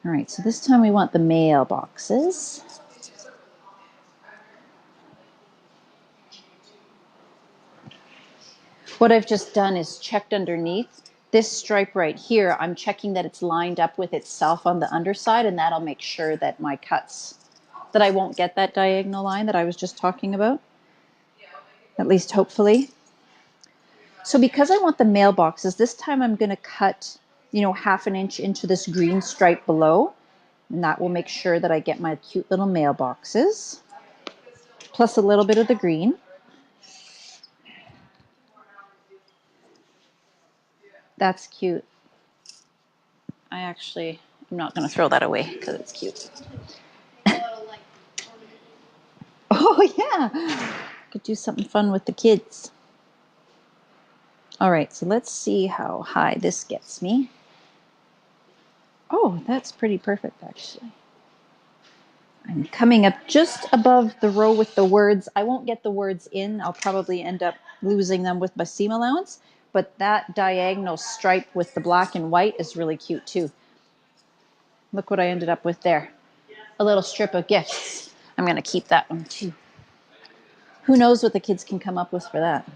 Speaker 1: All right, so this time we want the mailboxes. What I've just done is checked underneath. This stripe right here, I'm checking that it's lined up with itself on the underside, and that'll make sure that my cuts, that I won't get that diagonal line that I was just talking about, at least hopefully. So because I want the mailboxes, this time I'm going to cut, ½ an inch into this green stripe below, and that will make sure that I get my cute little mailboxes, plus a little bit of the green. That's cute. I'm not going to throw that away because it's cute. Oh, yeah. Could do something fun with the kids. All right, so let's see how high this gets me. Oh, that's pretty perfect, actually. I'm coming up just above the row with the words. I won't get the words in. I'll probably end up losing them with my seam allowance. But that diagonal stripe with the black and white is really cute too. Look what I ended up with there. A little strip of gifts. I'm going to keep that one too. Who knows what the kids can come up with for that.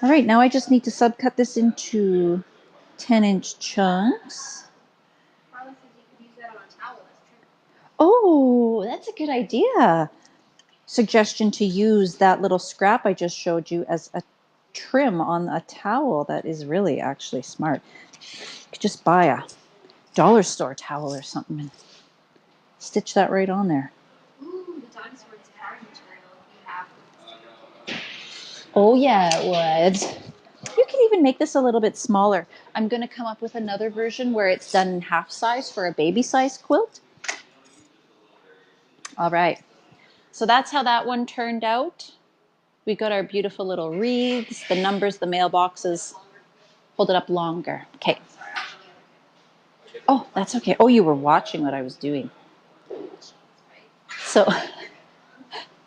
Speaker 1: All right, now I just need to subcut this into 10-inch chunks. Oh, that's a good idea. Suggestion to use that little scrap I just showed you as a trim on a towel. That is really actually smart. You could just buy a dollar store towel or something and stitch that right on there.
Speaker 2: Ooh, the dinosaur inspiring material you have.
Speaker 1: Oh yeah, it would. You can even make this a little bit smaller. I'm going to come up with another version where it's done in half size for a baby size quilt. All right. So that's how that one turned out. We got our beautiful little wreaths, the numbers, the mailboxes. Hold it up longer. Okay. Oh, that's okay. Oh, you were watching what I was doing. So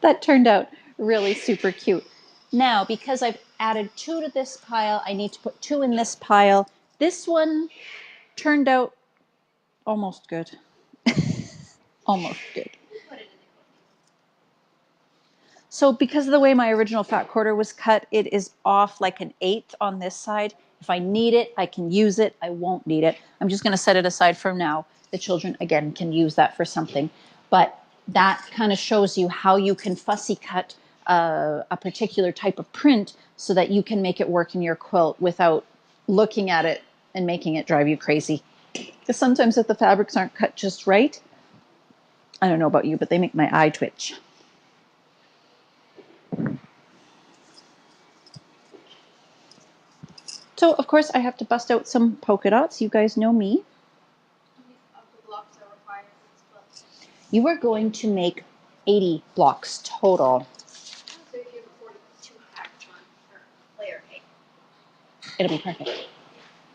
Speaker 1: that turned out really super cute. Now, because I've added 2 to this pile, I need to put 2 in this pile. This one turned out almost good. Almost good. So because of the way my original fat quarter was cut, it is off like an 1/8 on this side. If I need it, I can use it. I won't need it. I'm just going to set it aside for now. The children, again, can use that for something. But that kind of shows you how you can fussy cut a particular type of print so that you can make it work in your quilt without looking at it and making it drive you crazy. Because sometimes if the fabrics aren't cut just right, I don't know about you, but they make my eye twitch. So, of course, I have to bust out some polka dots. You guys know me. You are going to make 80 blocks total.
Speaker 2: So if you have a 42 package on for layer 8,
Speaker 1: It'll be perfect.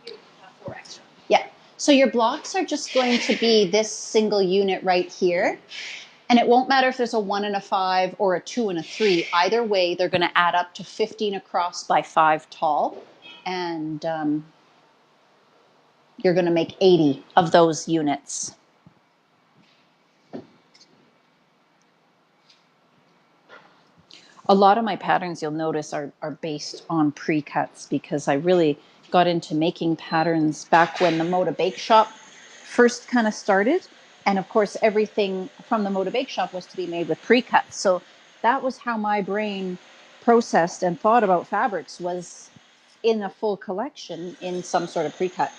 Speaker 2: you have 4 extra.
Speaker 1: Yeah. So your blocks are just going to be this single unit right here. And it won't matter if there's a 1 and a 5 or a 2 and a 3. Either way, they're going to add up to 15 across by 5 tall. And you're going to make 80 of those units. A lot of my patterns, you'll notice, are based on pre-cuts because I really got into making patterns back when the Moda Bake Shop first kind of started. And of course, everything from the Moda Bake Shop was to be made with pre-cuts. So that was how my brain processed and thought about fabrics, was in a full collection in some sort of pre-cut.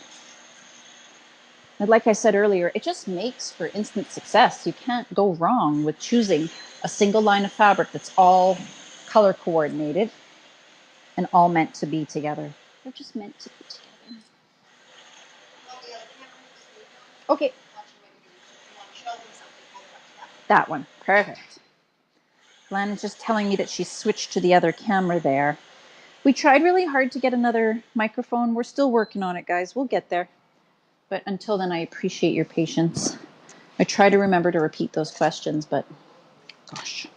Speaker 1: And like I said earlier, it just makes for instant success. You can't go wrong with choosing a single line of fabric that's all color coordinated and all meant to be together. They're just meant to be together. Okay. That one. Perfect. Lana's just telling me that she switched to the other camera there. We tried really hard to get another microphone. We're still working on it, guys. We'll get there. But until then, I appreciate your patience. I try to remember to repeat those questions, but gosh.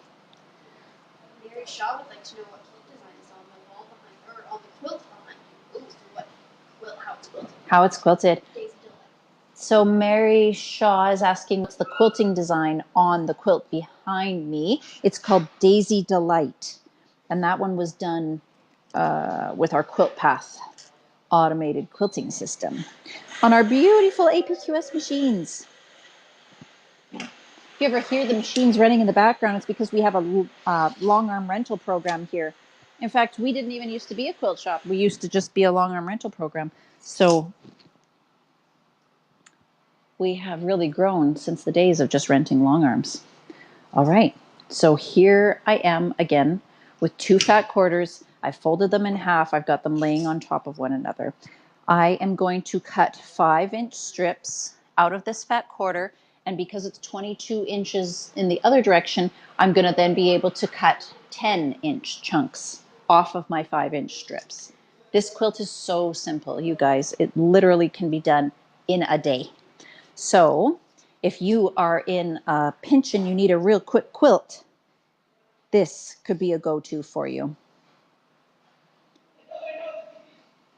Speaker 2: Mary Shaw would like to know what quilt design is on the wall behind, or on the quilt behind you. Ooh, what quilt, how it's quilted.
Speaker 1: How it's quilted.
Speaker 2: Daisy Delight.
Speaker 1: So Mary Shaw is asking what's the quilting design on the quilt behind me. It's called Daisy Delight. And that one was done with our Quilt Path automated quilting system on our beautiful APQS machines. If you ever hear the machines running in the background, it's because we have a long arm rental program here. In fact, we didn't even used to be a quilt shop. We used to just be a long arm rental program. So we have really grown since the days of just renting long arms. All right, so here I am again with 2 fat quarters. I folded them in half. I've got them laying on top of one another. I am going to cut 5-inch strips out of this fat quarter, and because it's 22 inches in the other direction, I'm going to then be able to cut 10-inch chunks off of my 5-inch strips. This quilt is so simple, you guys. It literally can be done in a day. So if you are in a pinch and you need a real quick quilt, this could be a go-to for you.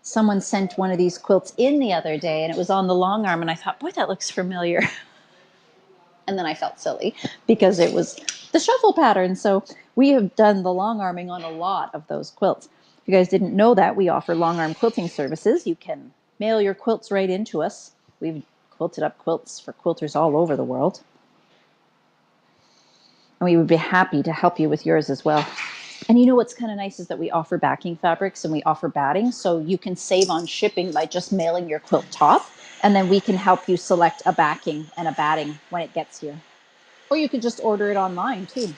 Speaker 1: Someone sent one of these quilts in the other day and it was on the long arm and I thought, boy, that looks familiar. And then I felt silly because it was the shuffle pattern. So we have done the long arming on a lot of those quilts. If you guys didn't know that, we offer long arm quilting services. You can mail your quilts right into us. We've quilted up quilts for quilters all over the world. And we would be happy to help you with yours as well. And you know what's kind of nice is that we offer backing fabrics and we offer batting. So you can save on shipping by just mailing your quilt top. And then we can help you select a backing and a batting when it gets here. Or you could just order it online too.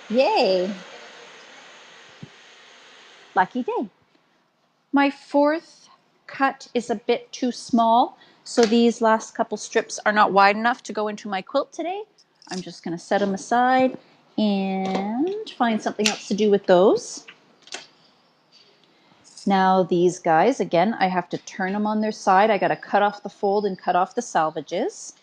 Speaker 1: Yay. Lucky day. My fourth cut is a bit too small. So these last couple strips are not wide enough to go into my quilt today. I'm just going to set them aside and find something else to do with those. Now these guys, again, I have to turn them on their side. I got to cut off the fold and cut off the salvages.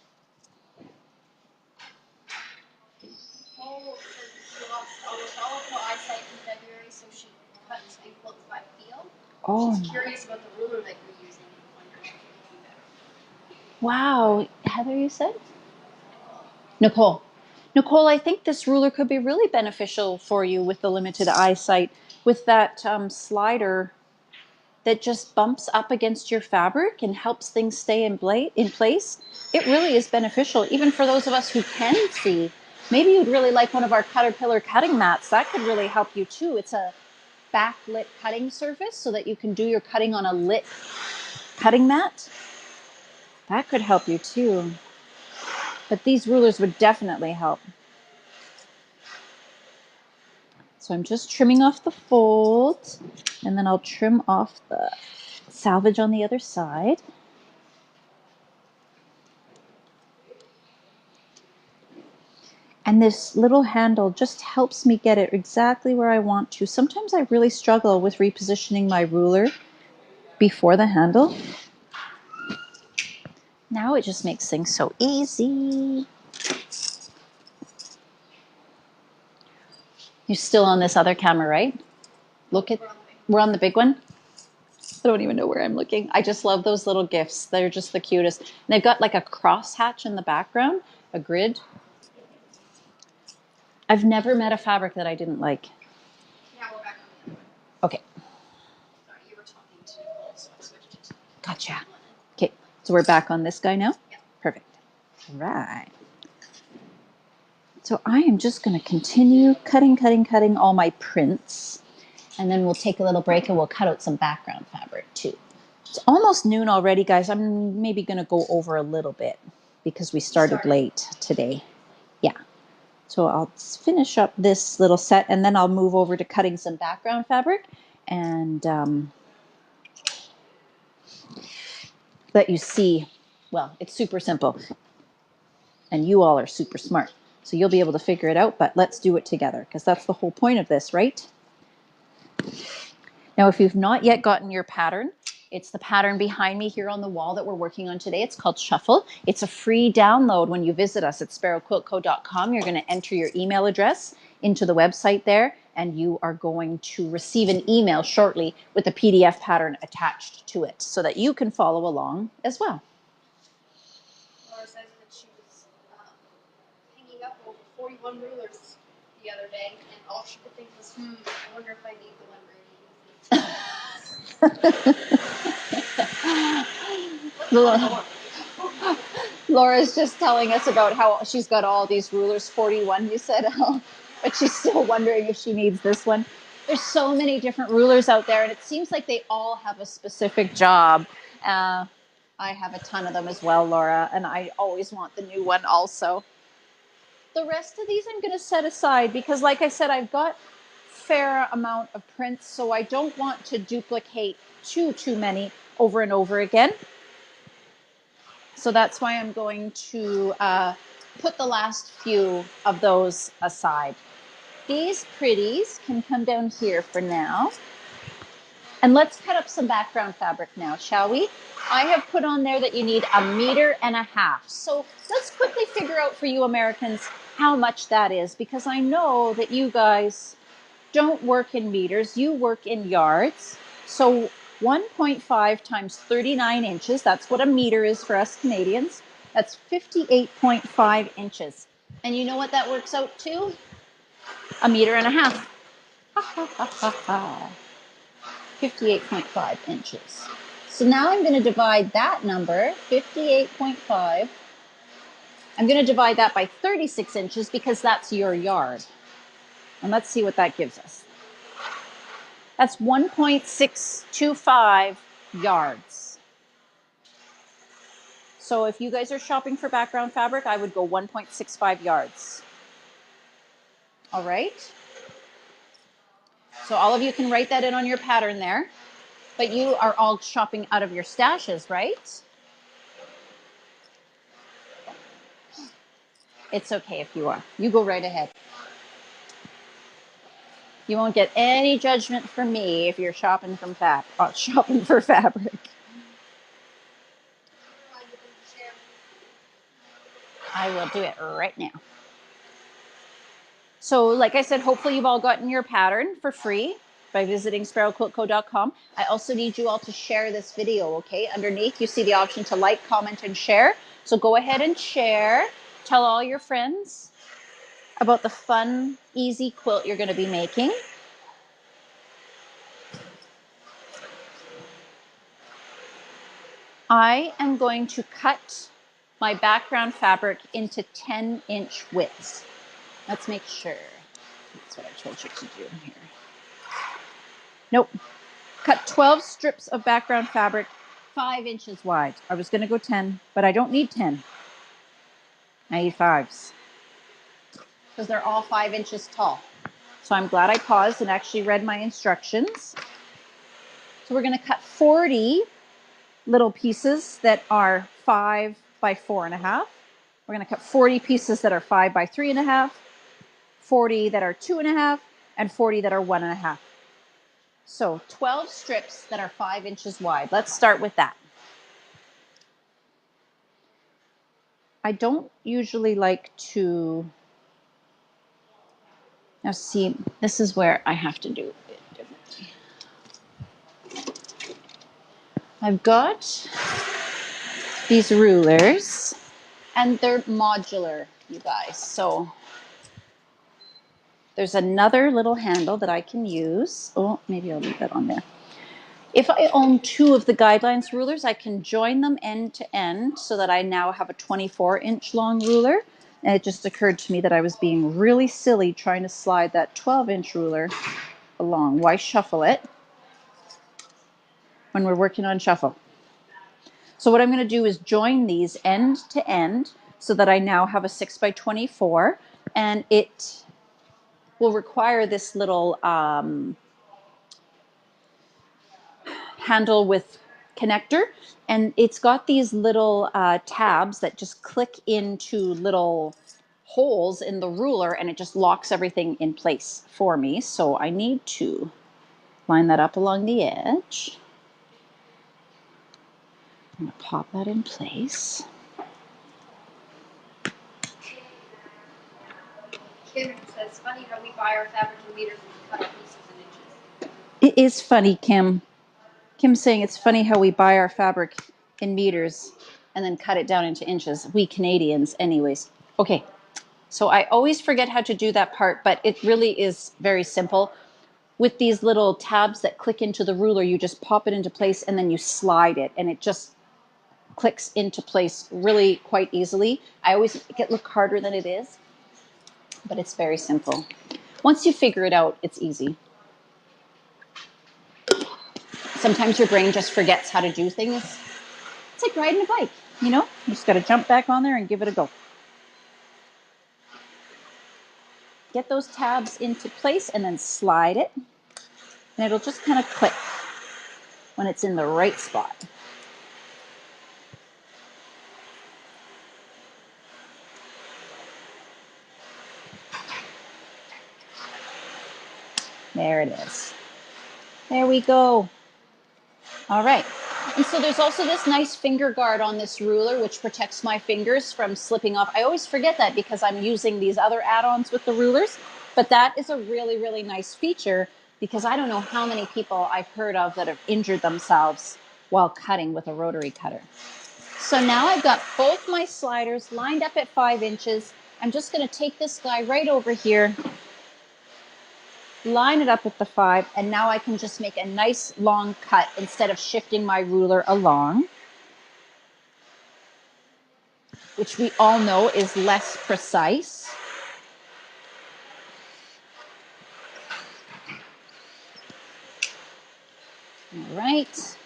Speaker 2: Nicole said she lost almost all of her eyesight in February, so she cuts and quilts by feel.
Speaker 1: Oh,
Speaker 2: she's curious about the ruler that you're using and wondering if you can do better.
Speaker 1: wow. Heather, you said? Nicole. Nicole, I think this ruler could be really beneficial for you with the limited eyesight. With that slider that just bumps up against your fabric and helps things stay in place, it really is beneficial, even for those of us who can see. Maybe you'd really like one of our Caterpillar cutting mats. That could really help you too. It's a backlit cutting surface so that you can do your cutting on a lit cutting mat. That could help you too. But these rulers would definitely help. So I'm just trimming off the fold, and then I'll trim off the salvage on the other side. And this little handle just helps me get it exactly where I want to. Sometimes I really struggle with repositioning my ruler before the handle. Now it just makes things so easy. You're still on this other camera, right? Look at, we're on the big one. I don't even know where I'm looking. I just love those little gifts. They're just the cutest. And they've got like a cross hatch in the background, a grid. I've never met a fabric that I didn't like.
Speaker 2: Now we're back on the other one.
Speaker 1: Okay.
Speaker 2: Sorry, you were talking to Nicole, so I switched it to
Speaker 1: Gotcha. Okay, so we're back on this guy now?
Speaker 2: Yeah.
Speaker 1: Perfect. All right. So I am just going to continue cutting all my prints. And then we'll take a little break and we'll cut out some background fabric too. It's almost noon already, guys. I'm maybe going to go over a little bit because we started late today. Yeah. So I'll finish up this little set and then I'll move over to cutting some background fabric and let you see. Well, it's super simple. And you all are super smart. So you'll be able to figure it out, but let's do it together because that's the whole point of this, right? Now, if you've not yet gotten your pattern, it's the pattern behind me here on the wall that we're working on today. It's called Shuffle. It's a free download when you visit us at sparrowquiltco.com. You're going to enter your email address into the website there, and you are going to receive an email shortly with a PDF pattern attached to it so that you can follow along as well.
Speaker 2: Laura says that she was hanging up over 41 rulers the other day, and all she could think was, I wonder if I need the one Bradie uses.
Speaker 1: Laura's just telling us about how she's got all these rulers, 41 you said, but she's still wondering if she needs this one. There's so many different rulers out there, and it seems like they all have a specific job. I have a ton of them as well, Laura, and I always want the new one also. The rest of these I'm going to set aside because, like I said, I've got fair amount of prints, so I don't want to duplicate too many over and over again. So that's why I'm going to put the last few of those aside. These pretties can come down here for now. And let's cut up some background fabric now, shall we? I have put on there that you need 1.5 meters. So let's quickly figure out for you Americans how much that is, because I know that you guys don't work in meters, you work in yards. So 1.5 times 39 inches, that's what a meter is for us Canadians. That's 58.5 inches. And you know what that works out to? 1.5 meters. Ha, ha, ha, ha, ha. 58.5 inches. So now I'm going to divide that number, 58.5. I'm going to divide that by 36 inches because that's your yard. And let's see what that gives us. That's 1.625 yards. So if you guys are shopping for background fabric, I would go 1.65 yards. All right. So all of you can write that in on your pattern there. But you are all shopping out of your stashes, right? It's okay if you are. You go right ahead. You won't get any judgment from me if you're shopping from shopping for fabric. I will do it right now. So like I said, hopefully you've all gotten your pattern for free by visiting sparrowquiltco.com. I also need you all to share this video, okay? Underneath you see the option to like, comment, and share. So go ahead and share. Tell all your friends about the fun, easy quilt you're going to be making. I am going to cut my background fabric into 10-inch widths. Let's make sure. That's what I told you to do here. Nope. Cut 12 strips of background fabric 5 inches wide. I was going to go 10, but I don't need 10. I need 5s because they're all 5 inches tall. So I'm glad I paused and actually read my instructions. So we're going to cut 40 little pieces that are 5 by 4.5. We're going to cut 40 pieces that are 5 by 3.5, 40 that are 2.5, and 40 that are 1.5. So 12 strips that are 5 inches wide. Let's start with that. I don't usually like to, now see, this is where I have to do it differently. I've got these rulers and they're modular, you guys. So there's another little handle that I can use. Oh, maybe I'll leave that on there. If I own 2 of the guidelines rulers, I can join them end to end so that I now have a 24-inch long ruler. And it just occurred to me that I was being really silly trying to slide that 12-inch ruler along. Why shuffle it when we're working on shuffle? So what I'm going to do is join these end to end so that I now have a 6 by 24. And it will require this little handle with connector, and it's got these little tabs that just click into little holes in the ruler, and it just locks everything in place for me. So I need to line that up along the edge. I'm going to pop that in place.
Speaker 2: Kim says, funny how we buy our fabric in meters and cut our pieces in inches.
Speaker 1: It is funny, Kim. Kim's saying it's funny how we buy our fabric in meters and then cut it down into inches. We Canadians, anyways. Okay, so I always forget how to do that part, but it really is very simple. With these little tabs that click into the ruler, you just pop it into place and then you slide it, and it just clicks into place really quite easily. I always make it look harder than it is, but it's very simple. Once you figure it out, it's easy. Sometimes your brain just forgets how to do things. It's like riding a bike, you know? You just got to jump back on there and give it a go. Get those tabs into place and then slide it. And it'll just kind of click when it's in the right spot. There it is. There we go. All right. And so there's also this nice finger guard on this ruler, which protects my fingers from slipping off. I always forget that because I'm using these other add-ons with the rulers, but that is a really, really nice feature because I don't know how many people I've heard of that have injured themselves while cutting with a rotary cutter. So now I've got both my sliders lined up at 5 inches. I'm just going to take this guy right over here line it up with the 5, and now I can just make a nice long cut instead of shifting my ruler along, which we all know is less precise. All right.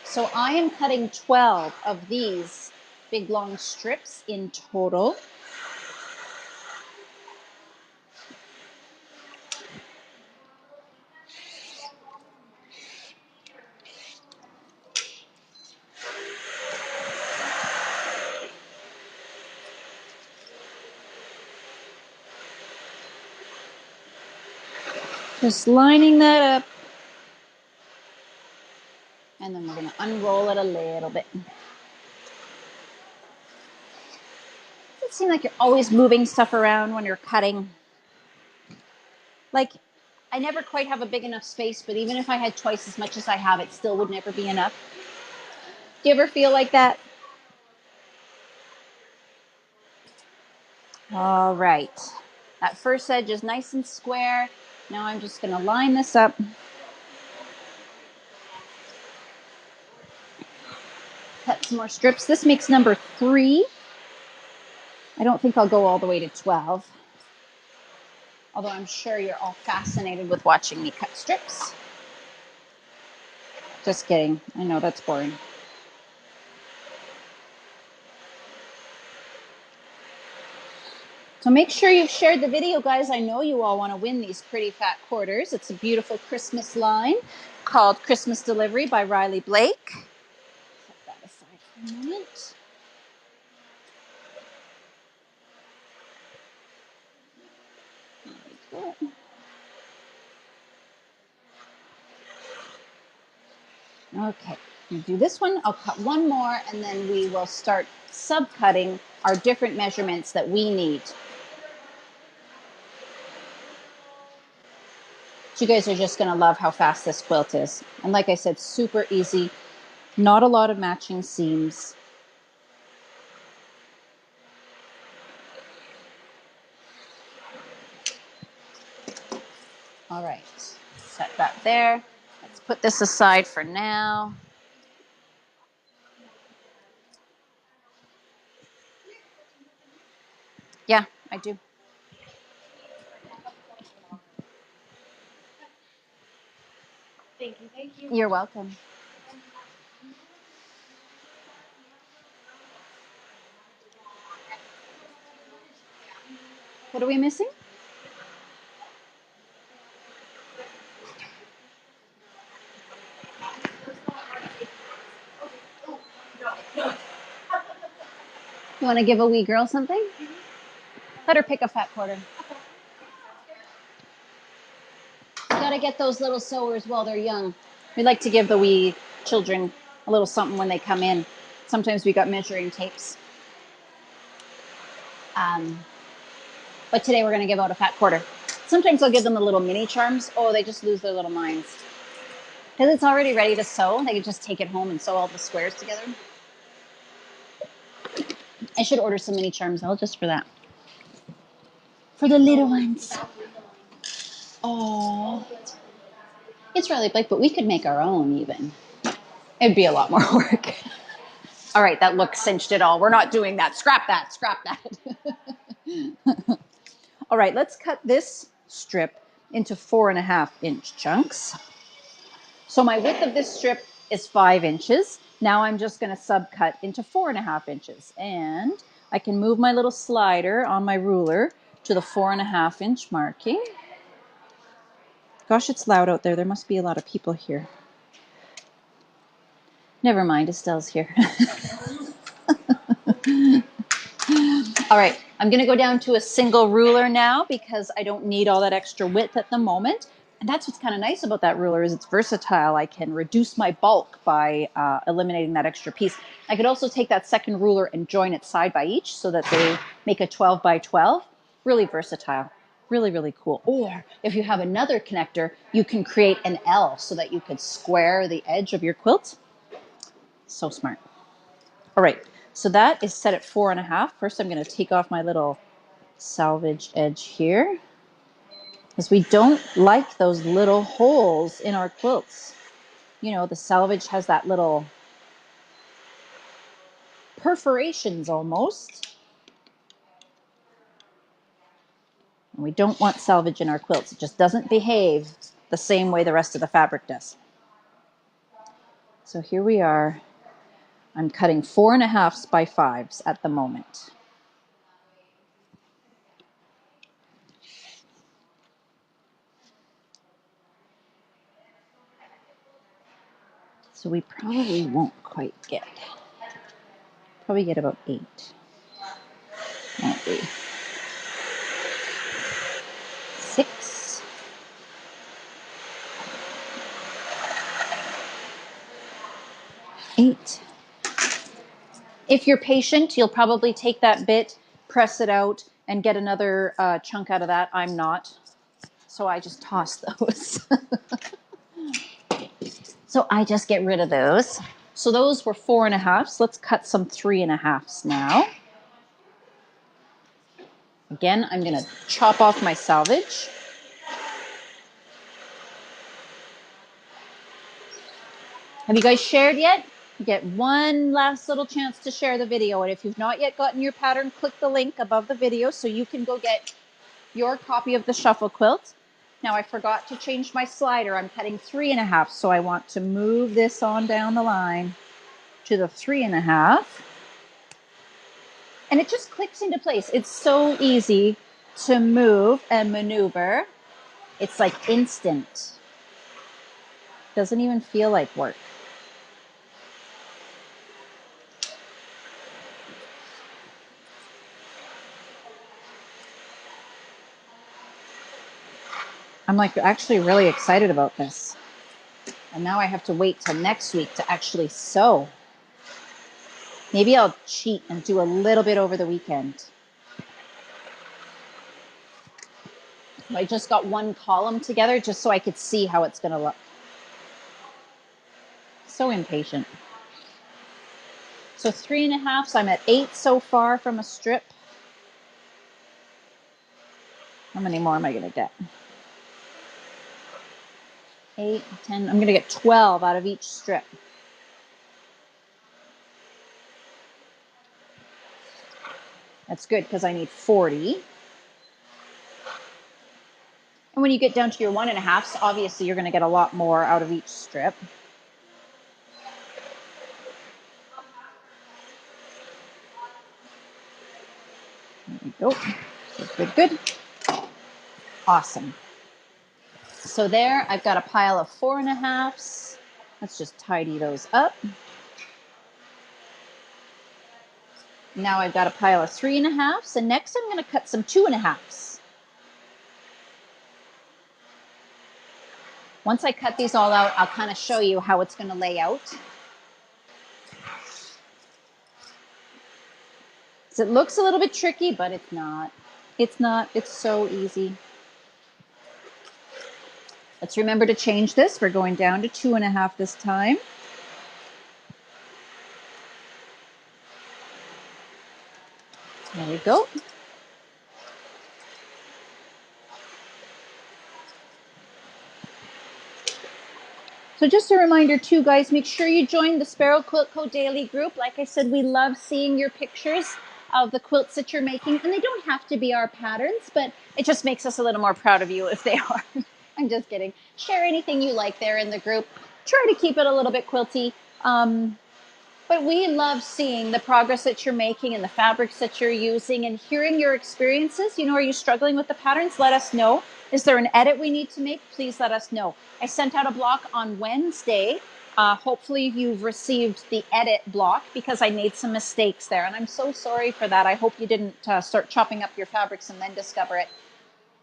Speaker 1: So I am cutting 12 of these big long strips in total. Just lining that up. And then we're going to unroll it a little bit. Does it seem like you're always moving stuff around when you're cutting? Like, I never quite have a big enough space, but even if I had twice as much as I have, it still would never be enough. Do you ever feel like that? All right. That first edge is nice and square. Now I'm just going to line this up. Cut some more strips. This makes number 3. I don't think I'll go all the way to 12. Although I'm sure you're all fascinated with watching me cut strips. Just kidding. I know that's boring. So make sure you've shared the video, guys. I know you all want to win these pretty fat quarters. It's a beautiful Christmas line called Christmas Delivery by Riley Blake. Set that aside for a moment. There we go. Okay, we'll do this one. I'll cut one more, and then we will start subcutting our different measurements that we need. You guys are just going to love how fast this quilt is. And like I said, super easy. Not a lot of matching seams. All right, set that there. Let's put this aside for now. Yeah, I do.
Speaker 2: Thank you. Thank you.
Speaker 1: You're welcome. What are we missing? You want to give a wee girl something? Let her pick a fat quarter. You got to get those little sewers while they're young. We like to give the wee children a little something when they come in. Sometimes we got measuring tapes. But today we're going to give out a fat quarter. Sometimes I'll give them the little mini charms. Oh, they just lose their little minds. Because it's already ready to sew. They can just take it home and sew all the squares together. I should order some mini charms, all just for that. For the little ones. Oh. It's really big, but we could make our own even. It'd be a lot more work. All right, that look cinched it all. We're not doing that. Scrap that. Scrap that. All right, let's cut this strip into 4.5-inch chunks. So my width of this strip is 5 inches. Now I'm just going to subcut into 4.5 inches. And I can move my little slider on my ruler to the 4.5-inch marking. Gosh, it's loud out there. There must be a lot of people here. Never mind, Estelle's here. All right, I'm going to go down to a single ruler now because I don't need all that extra width at the moment. And that's what's kind of nice about that ruler is it's versatile. I can reduce my bulk by eliminating that extra piece. I could also take that second ruler and join it side by each so that they make a 12 by 12. Really versatile. Really, really cool. Or if you have another connector, you can create an L so that you could square the edge of your quilt. So smart. All right, so that is set at 4.5. First, I'm going to take off my little salvage edge here. because we don't like those little holes in our quilts. You know, the selvage has that little perforations almost. And we don't want selvage in our quilts. It just doesn't behave the same way the rest of the fabric does. So here we are. I'm cutting 4.5 by 5s at the moment. So we probably won't quite get, probably get about 8, won't we? 6. 8. If you're patient, you'll probably take that bit, press it out, and get another chunk out of that. I'm not. So I just toss those. So I just get rid of those. So those were 4.5s. Let's cut some 3.5s now. Again, I'm going to chop off my selvage. Have you guys shared yet? You get one last little chance to share the video. And if you've not yet gotten your pattern, click the link above the video so you can go get your copy of the shuffle quilt. Now I forgot to change my slider. I'm cutting 3.5, so I want to move this on down the line to the 3.5. And it just clicks into place. It's so easy to move and maneuver. It's like instant. Doesn't even feel like work. I'm like actually really excited about this. And now I have to wait till next week to actually sew. Maybe I'll cheat and do a little bit over the weekend. I just got one column together just so I could see how it's going to look. So impatient. So 3.5, so I'm at 8 so far from a strip. How many more am I going to get? 8, 10, I'm going to get 12 out of each strip. That's good because I need 40. And when you get down to your 1.5s, obviously you're going to get a lot more out of each strip. There we go. Good, good, good. Awesome. So there, I've got a pile of 4.5s. Let's just tidy those up. Now I've got a pile of 3.5s, and next I'm going to cut some 2.5s. Once I cut these all out, I'll kind of show you how it's going to lay out. So it looks a little bit tricky, but it's not. It's not. It's so easy. Let's remember to change this. We're going down to 2.5 this time. There we go. So just a reminder too, guys, make sure you join the Sparrow Quilt Co. Daily group. Like I said, we love seeing your pictures of the quilts that you're making. And they don't have to be our patterns, but it just makes us a little more proud of you if they are. I'm just kidding. Share anything you like there in the group. Try to keep it a little bit quilty. But we love seeing the progress that you're making and the fabrics that you're using and hearing your experiences. You know, are you struggling with the patterns? Let us know. Is there an edit we need to make? Please let us know. I sent out a block on Wednesday. Hopefully you've received the edit block because I made some mistakes there. And I'm so sorry for that. I hope you didn't start chopping up your fabrics and then discover it.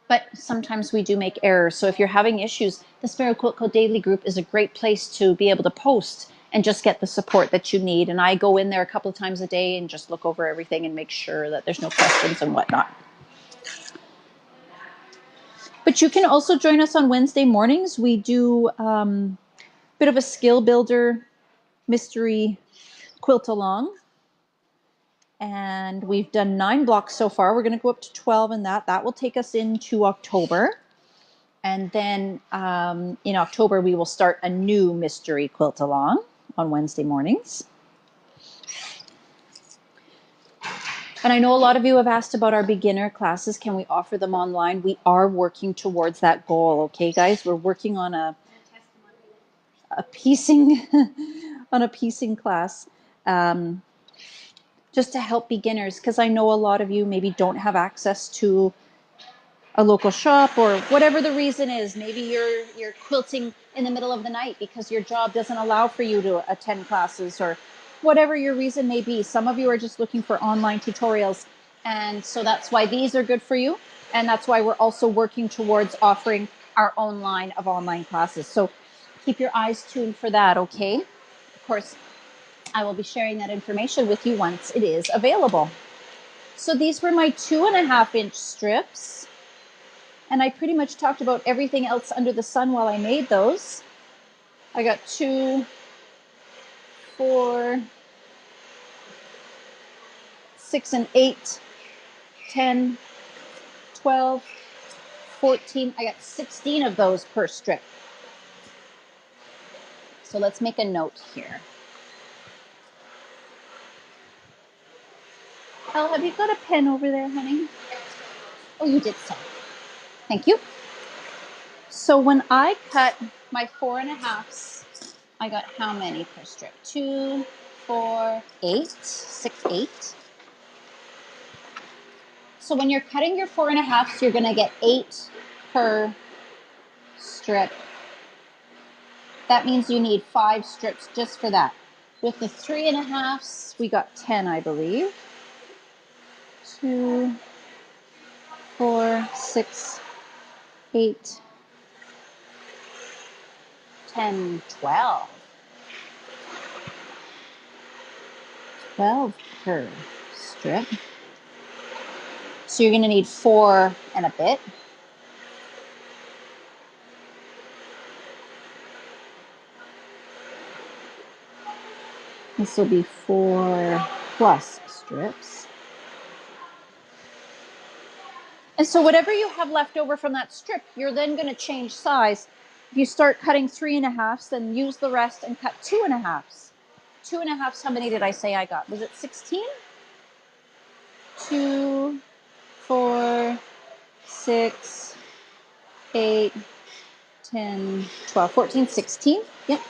Speaker 1: But sometimes we do make errors. So if you're having issues, the Sparrow Quilt Co. Daily group is a great place to be able to post and just get the support that you need. And I go in there a couple of times a day and just look over everything and make sure that there's no questions and whatnot. But you can also join us on Wednesday mornings. We do a bit of a skill builder mystery quilt along. And we've done 9 blocks so far. We're going to go up to 12 in that. That will take us into October. And then in October, we will start a new mystery quilt along on Wednesday mornings. And I know a lot of you have asked about our beginner classes. Can we offer them online? We are working towards that goal. Okay, guys, we're working on a piecing on a piecing class just to help beginners, because I know a lot of you maybe don't have access to a local shop, or whatever the reason is. Maybe you're quilting in the middle of the night because your job doesn't allow for you to attend classes, or whatever your reason may be. Some of you are just looking for online tutorials, and so that's why these are good for you, and that's why we're also working towards offering our own line of online classes. So keep your eyes tuned for that, okay? Of course, I will be sharing that information with you once it is available. So these were my 2.5-inch strips. And I pretty much talked about everything else under the sun while I made those. I got 2, 4, 6 and 8, 10, 12, 14. I got 16 of those per strip. So let's make a note here. Elle, have you got a pen over there, honey? Oh, you did so. Thank you. So when I cut my 4.5s, I got how many per strip? 2, 4, 8, 6, 8. So when you're cutting your 4.5s, you're going to get 8 per strip. That means you need 5 strips just for that. With the 3.5s, we got 10, I believe. 2, 4, 6, 8, 10, 12. 12 per strip. So you're going to need 4 and a bit. This will be 4 plus strips. And so whatever you have left over from that strip, you're then going to change size. If you start cutting 3.5s, then use the rest and cut 2.5s. 2.5s, how many did I say I got? Was it 16? 2, 4, 6, 8, 10, 12, 14, 16. Yep.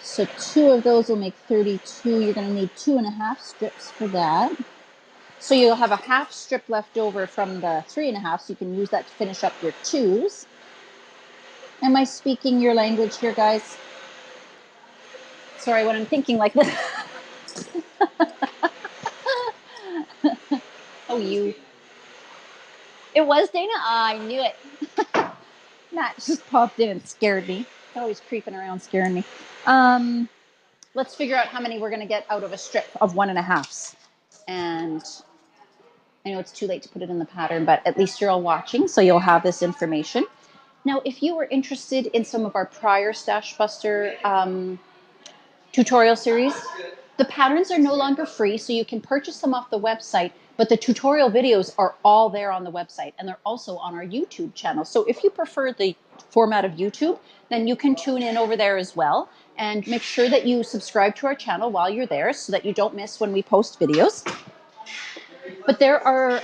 Speaker 1: So 2 of those will make 32. You're going to need 2.5 strips for that. So you'll have a half strip left over from the 3.5, so you can use that to finish up your 2s. Am I speaking your language here, guys? Sorry, when I'm thinking like this. Oh, you. It was Dana? I knew it. Matt just popped in and scared me. Always creeping around scaring me. Let's figure out how many we're going to get out of a strip of 1.5s. And I know it's too late to put it in the pattern, but at least you're all watching, so you'll have this information. Now, if you were interested in some of our prior Stash Buster tutorial series, the patterns are no longer free, so you can purchase them off the website, but the tutorial videos are all there on the website, and they're also on our YouTube channel. So if you prefer the format of YouTube, then you can tune in over there as well, and make sure that you subscribe to our channel while you're there so that you don't miss when we post videos. But there are,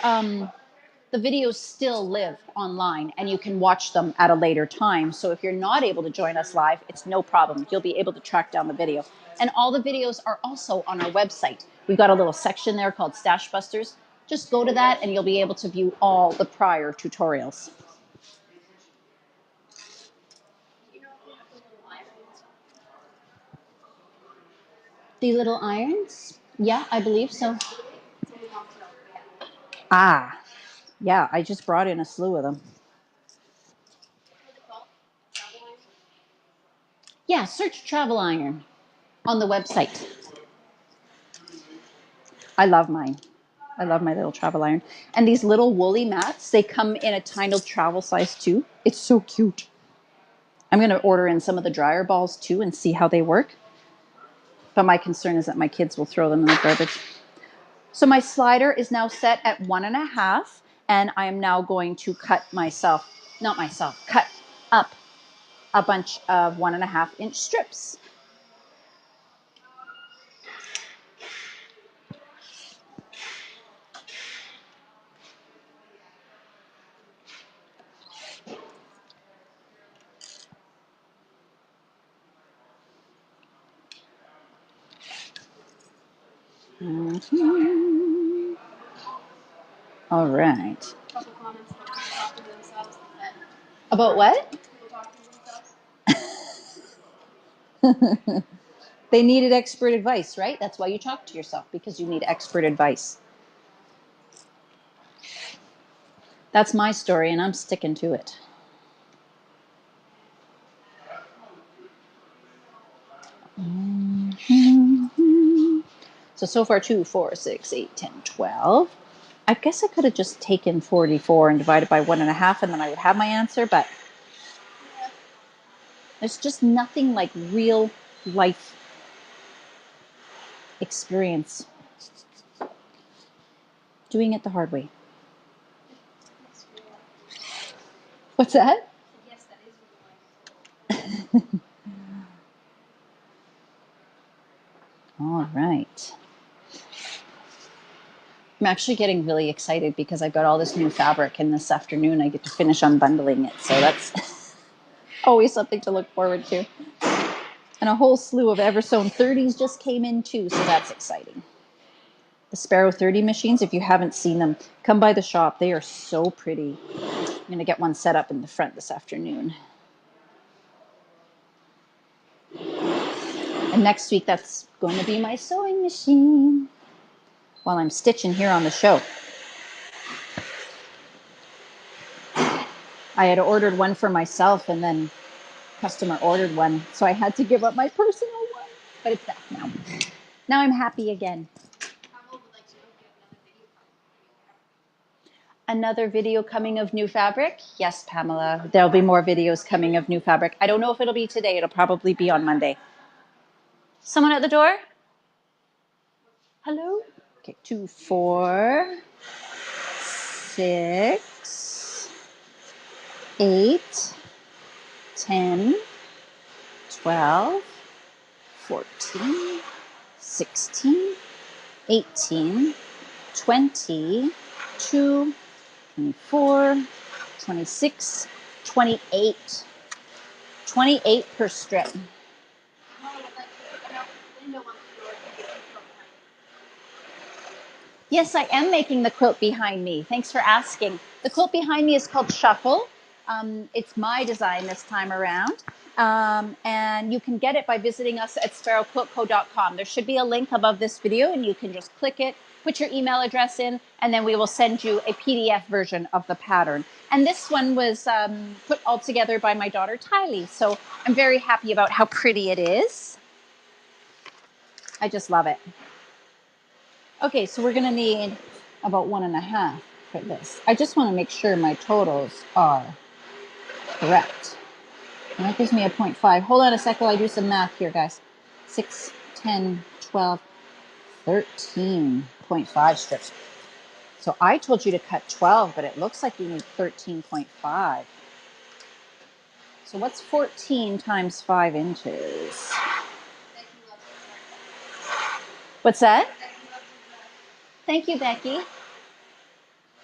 Speaker 1: the videos still live online and you can watch them at a later time. So if you're not able to join us live, it's no problem. You'll be able to track down the video. And all the videos are also on our website. We've got a little section there called Stash Busters. Just go to that and you'll be able to view all the prior tutorials. The little irons? Yeah, I believe so. Ah, yeah, I just brought in a slew of them. Yeah, search travel iron on the website. I love mine. I love my little travel iron. And these little woolly mats, they come in a tiny travel size too. It's so cute. I'm going to order in some of the dryer balls too and see how they work. But my concern is that my kids will throw them in the garbage. So my slider is now set at 1.5, and I am now going to cut cut up a bunch of 1.5-inch strips. Mm-hmm. All right.
Speaker 2: Couple comments about people talking to themselves.
Speaker 1: About what?
Speaker 2: People talking to themselves.
Speaker 1: They needed expert advice, right? That's why you talk to yourself, because you need expert advice. That's my story, and I'm sticking to it. So far, 2, 4, 6, 8, 10, 12. I guess I could have just taken 44 and divided by 1.5, and then I would have my answer, but there's just nothing like real life experience doing it the hard way. What's that?
Speaker 2: Yes, that is real life.
Speaker 1: All right. I'm actually getting really excited because I've got all this new fabric, and this afternoon I get to finish unbundling it. So that's always something to look forward to. And a whole slew of Eversewn 30s just came in too, so that's exciting. The Sparrow 30 machines, if you haven't seen them, come by the shop. They are so pretty. I'm going to get one set up in the front this afternoon. And next week, that's going to be my sewing machine while I'm stitching here on the show. I had ordered one for myself, and then customer ordered one, so I had to give up my personal one. But it's back now. Now I'm happy again. Another video coming of new fabric? Yes, Pamela. There'll be more videos coming of new fabric. I don't know if it'll be today. It'll probably be on Monday. Someone at the door? Hello? Okay, 2, 4, 6, 8, 10, 12, 14, 16, 18, 20, 22, 24, 26, 28. 28 per strip. Yes, I am making the quilt behind me. Thanks for asking. The quilt behind me is called Shuffle. It's my design this time around. And you can get it by visiting us at sparrowquiltco.com. There should be a link above this video, and you can just click it, put your email address in, and then we will send you a PDF version of the pattern. And this one was put all together by my daughter, Tylee. So I'm very happy about how pretty it is. I just love it. Okay, so we're gonna need about 1.5 for this. I just wanna make sure my totals are correct. And that gives me a 0.5. Hold on a sec while I do some math here, guys. 6, 10, 12, 13.5 strips. So I told you to cut 12, but it looks like you need 13.5. So what's 14 times 5 inches? What's that? Thank you, Becky.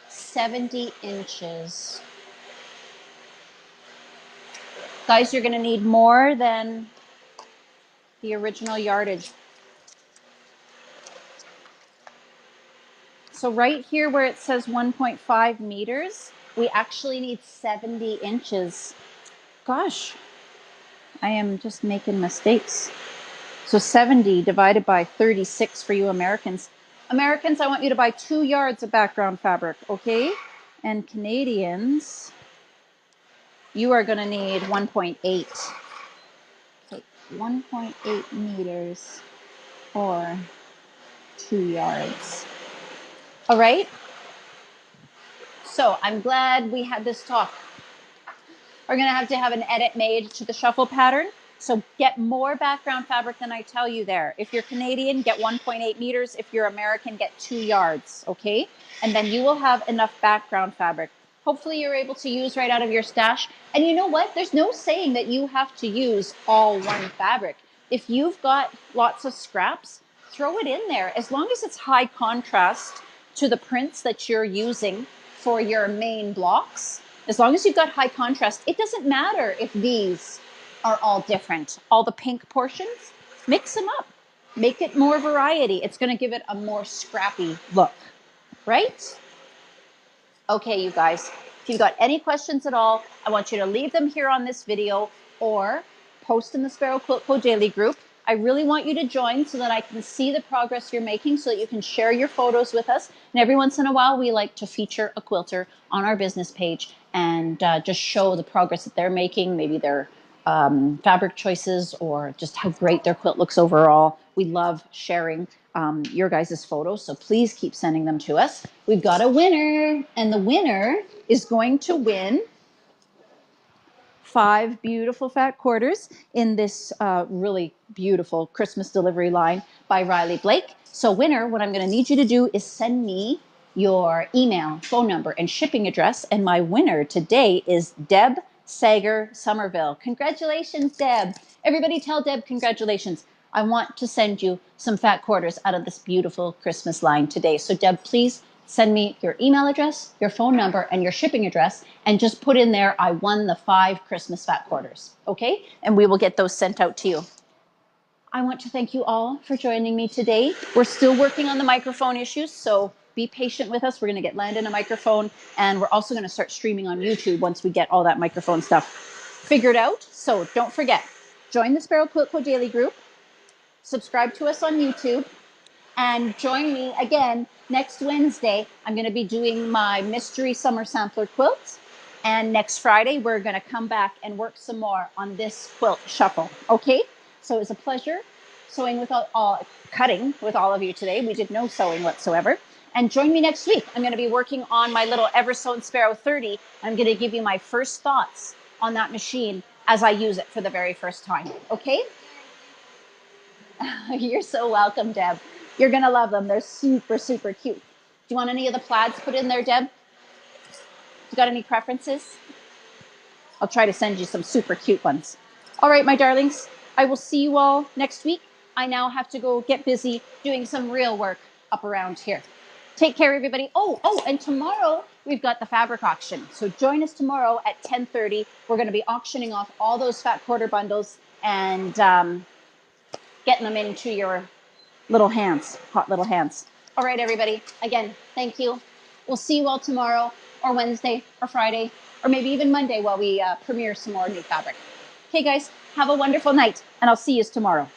Speaker 1: 70 inches. Guys, you're going to need more than the original yardage. So right here where it says 1.5 meters, we actually need 70 inches. Gosh, I am just making mistakes. So 70 divided by 36 for you Americans. Americans, I want you to buy 2 yards of background fabric, okay? And Canadians, you are going to need 1.8. Okay, 1.8 meters or 2 yards. All right? So I'm glad we had this talk. We're going to have an edit made to the shuffle pattern. So get more background fabric than I tell you there. If you're Canadian, get 1.8 meters. If you're American, get 2 yards, okay? And then you will have enough background fabric. Hopefully you're able to use right out of your stash. And you know what? There's no saying that you have to use all one fabric. If you've got lots of scraps, throw it in there. As long as it's high contrast to the prints that you're using for your main blocks, as long as you've got high contrast, it doesn't matter if these are all different. All the pink portions, mix them up. Make it more variety. It's going to give it a more scrappy look, right? Okay, you guys, if you've got any questions at all, I want you to leave them here on this video or post in the Sparrow Quilt Co Daily group. I really want you to join so that I can see the progress you're making, so that you can share your photos with us. And every once in a while, we like to feature a quilter on our business page and just show the progress that they're making, maybe their fabric choices or just how great their quilt looks overall. We love sharing your guys' photos, so please keep sending them to us. We've got a winner, and the winner is going to win 5 beautiful fat quarters in this really beautiful Christmas delivery line by Riley Blake. So winner, what I'm going to need you to do is send me your email, phone number, and shipping address. And my winner today is Deb Sager Somerville. Congratulations, Deb. Everybody tell Deb congratulations. I want to send you some fat quarters out of this beautiful Christmas line today. So Deb, please send me your email address, your phone number, and your shipping address, and just put in there, I won the 5 Christmas fat quarters, okay? And we will get those sent out to you. I want to thank you all for joining me today. We're still working on the microphone issues, so be patient with us. We're going to get Landon a microphone, and we're also going to start streaming on YouTube once we get all that microphone stuff figured out. So don't forget, join the Sparrow Quilt Co Daily group, subscribe to us on YouTube, and join me again next Wednesday. I'm going to be doing my mystery summer sampler quilt. And next Friday, we're going to come back and work some more on this quilt shuffle. Okay? So it was a pleasure cutting with all of you today. We did no sewing whatsoever. And join me next week. I'm going to be working on my little Eversewn Sparrow 30. I'm going to give you my first thoughts on that machine as I use it for the very first time. Okay? You're so welcome, Deb. You're going to love them. They're super, super cute. Do you want any of the plaids put in there, Deb? You got any preferences? I'll try to send you some super cute ones. All right, my darlings, I will see you all next week. I now have to go get busy doing some real work up around here. Take care, everybody. Oh, and tomorrow we've got the fabric auction. So join us tomorrow at 10:30. We're going to be auctioning off all those fat quarter bundles and getting them into your little hands, hot little hands. All right, everybody. Again, thank you. We'll see you all tomorrow or Wednesday or Friday or maybe even Monday while we premiere some more new fabric. Okay, guys, have a wonderful night, and I'll see you tomorrow.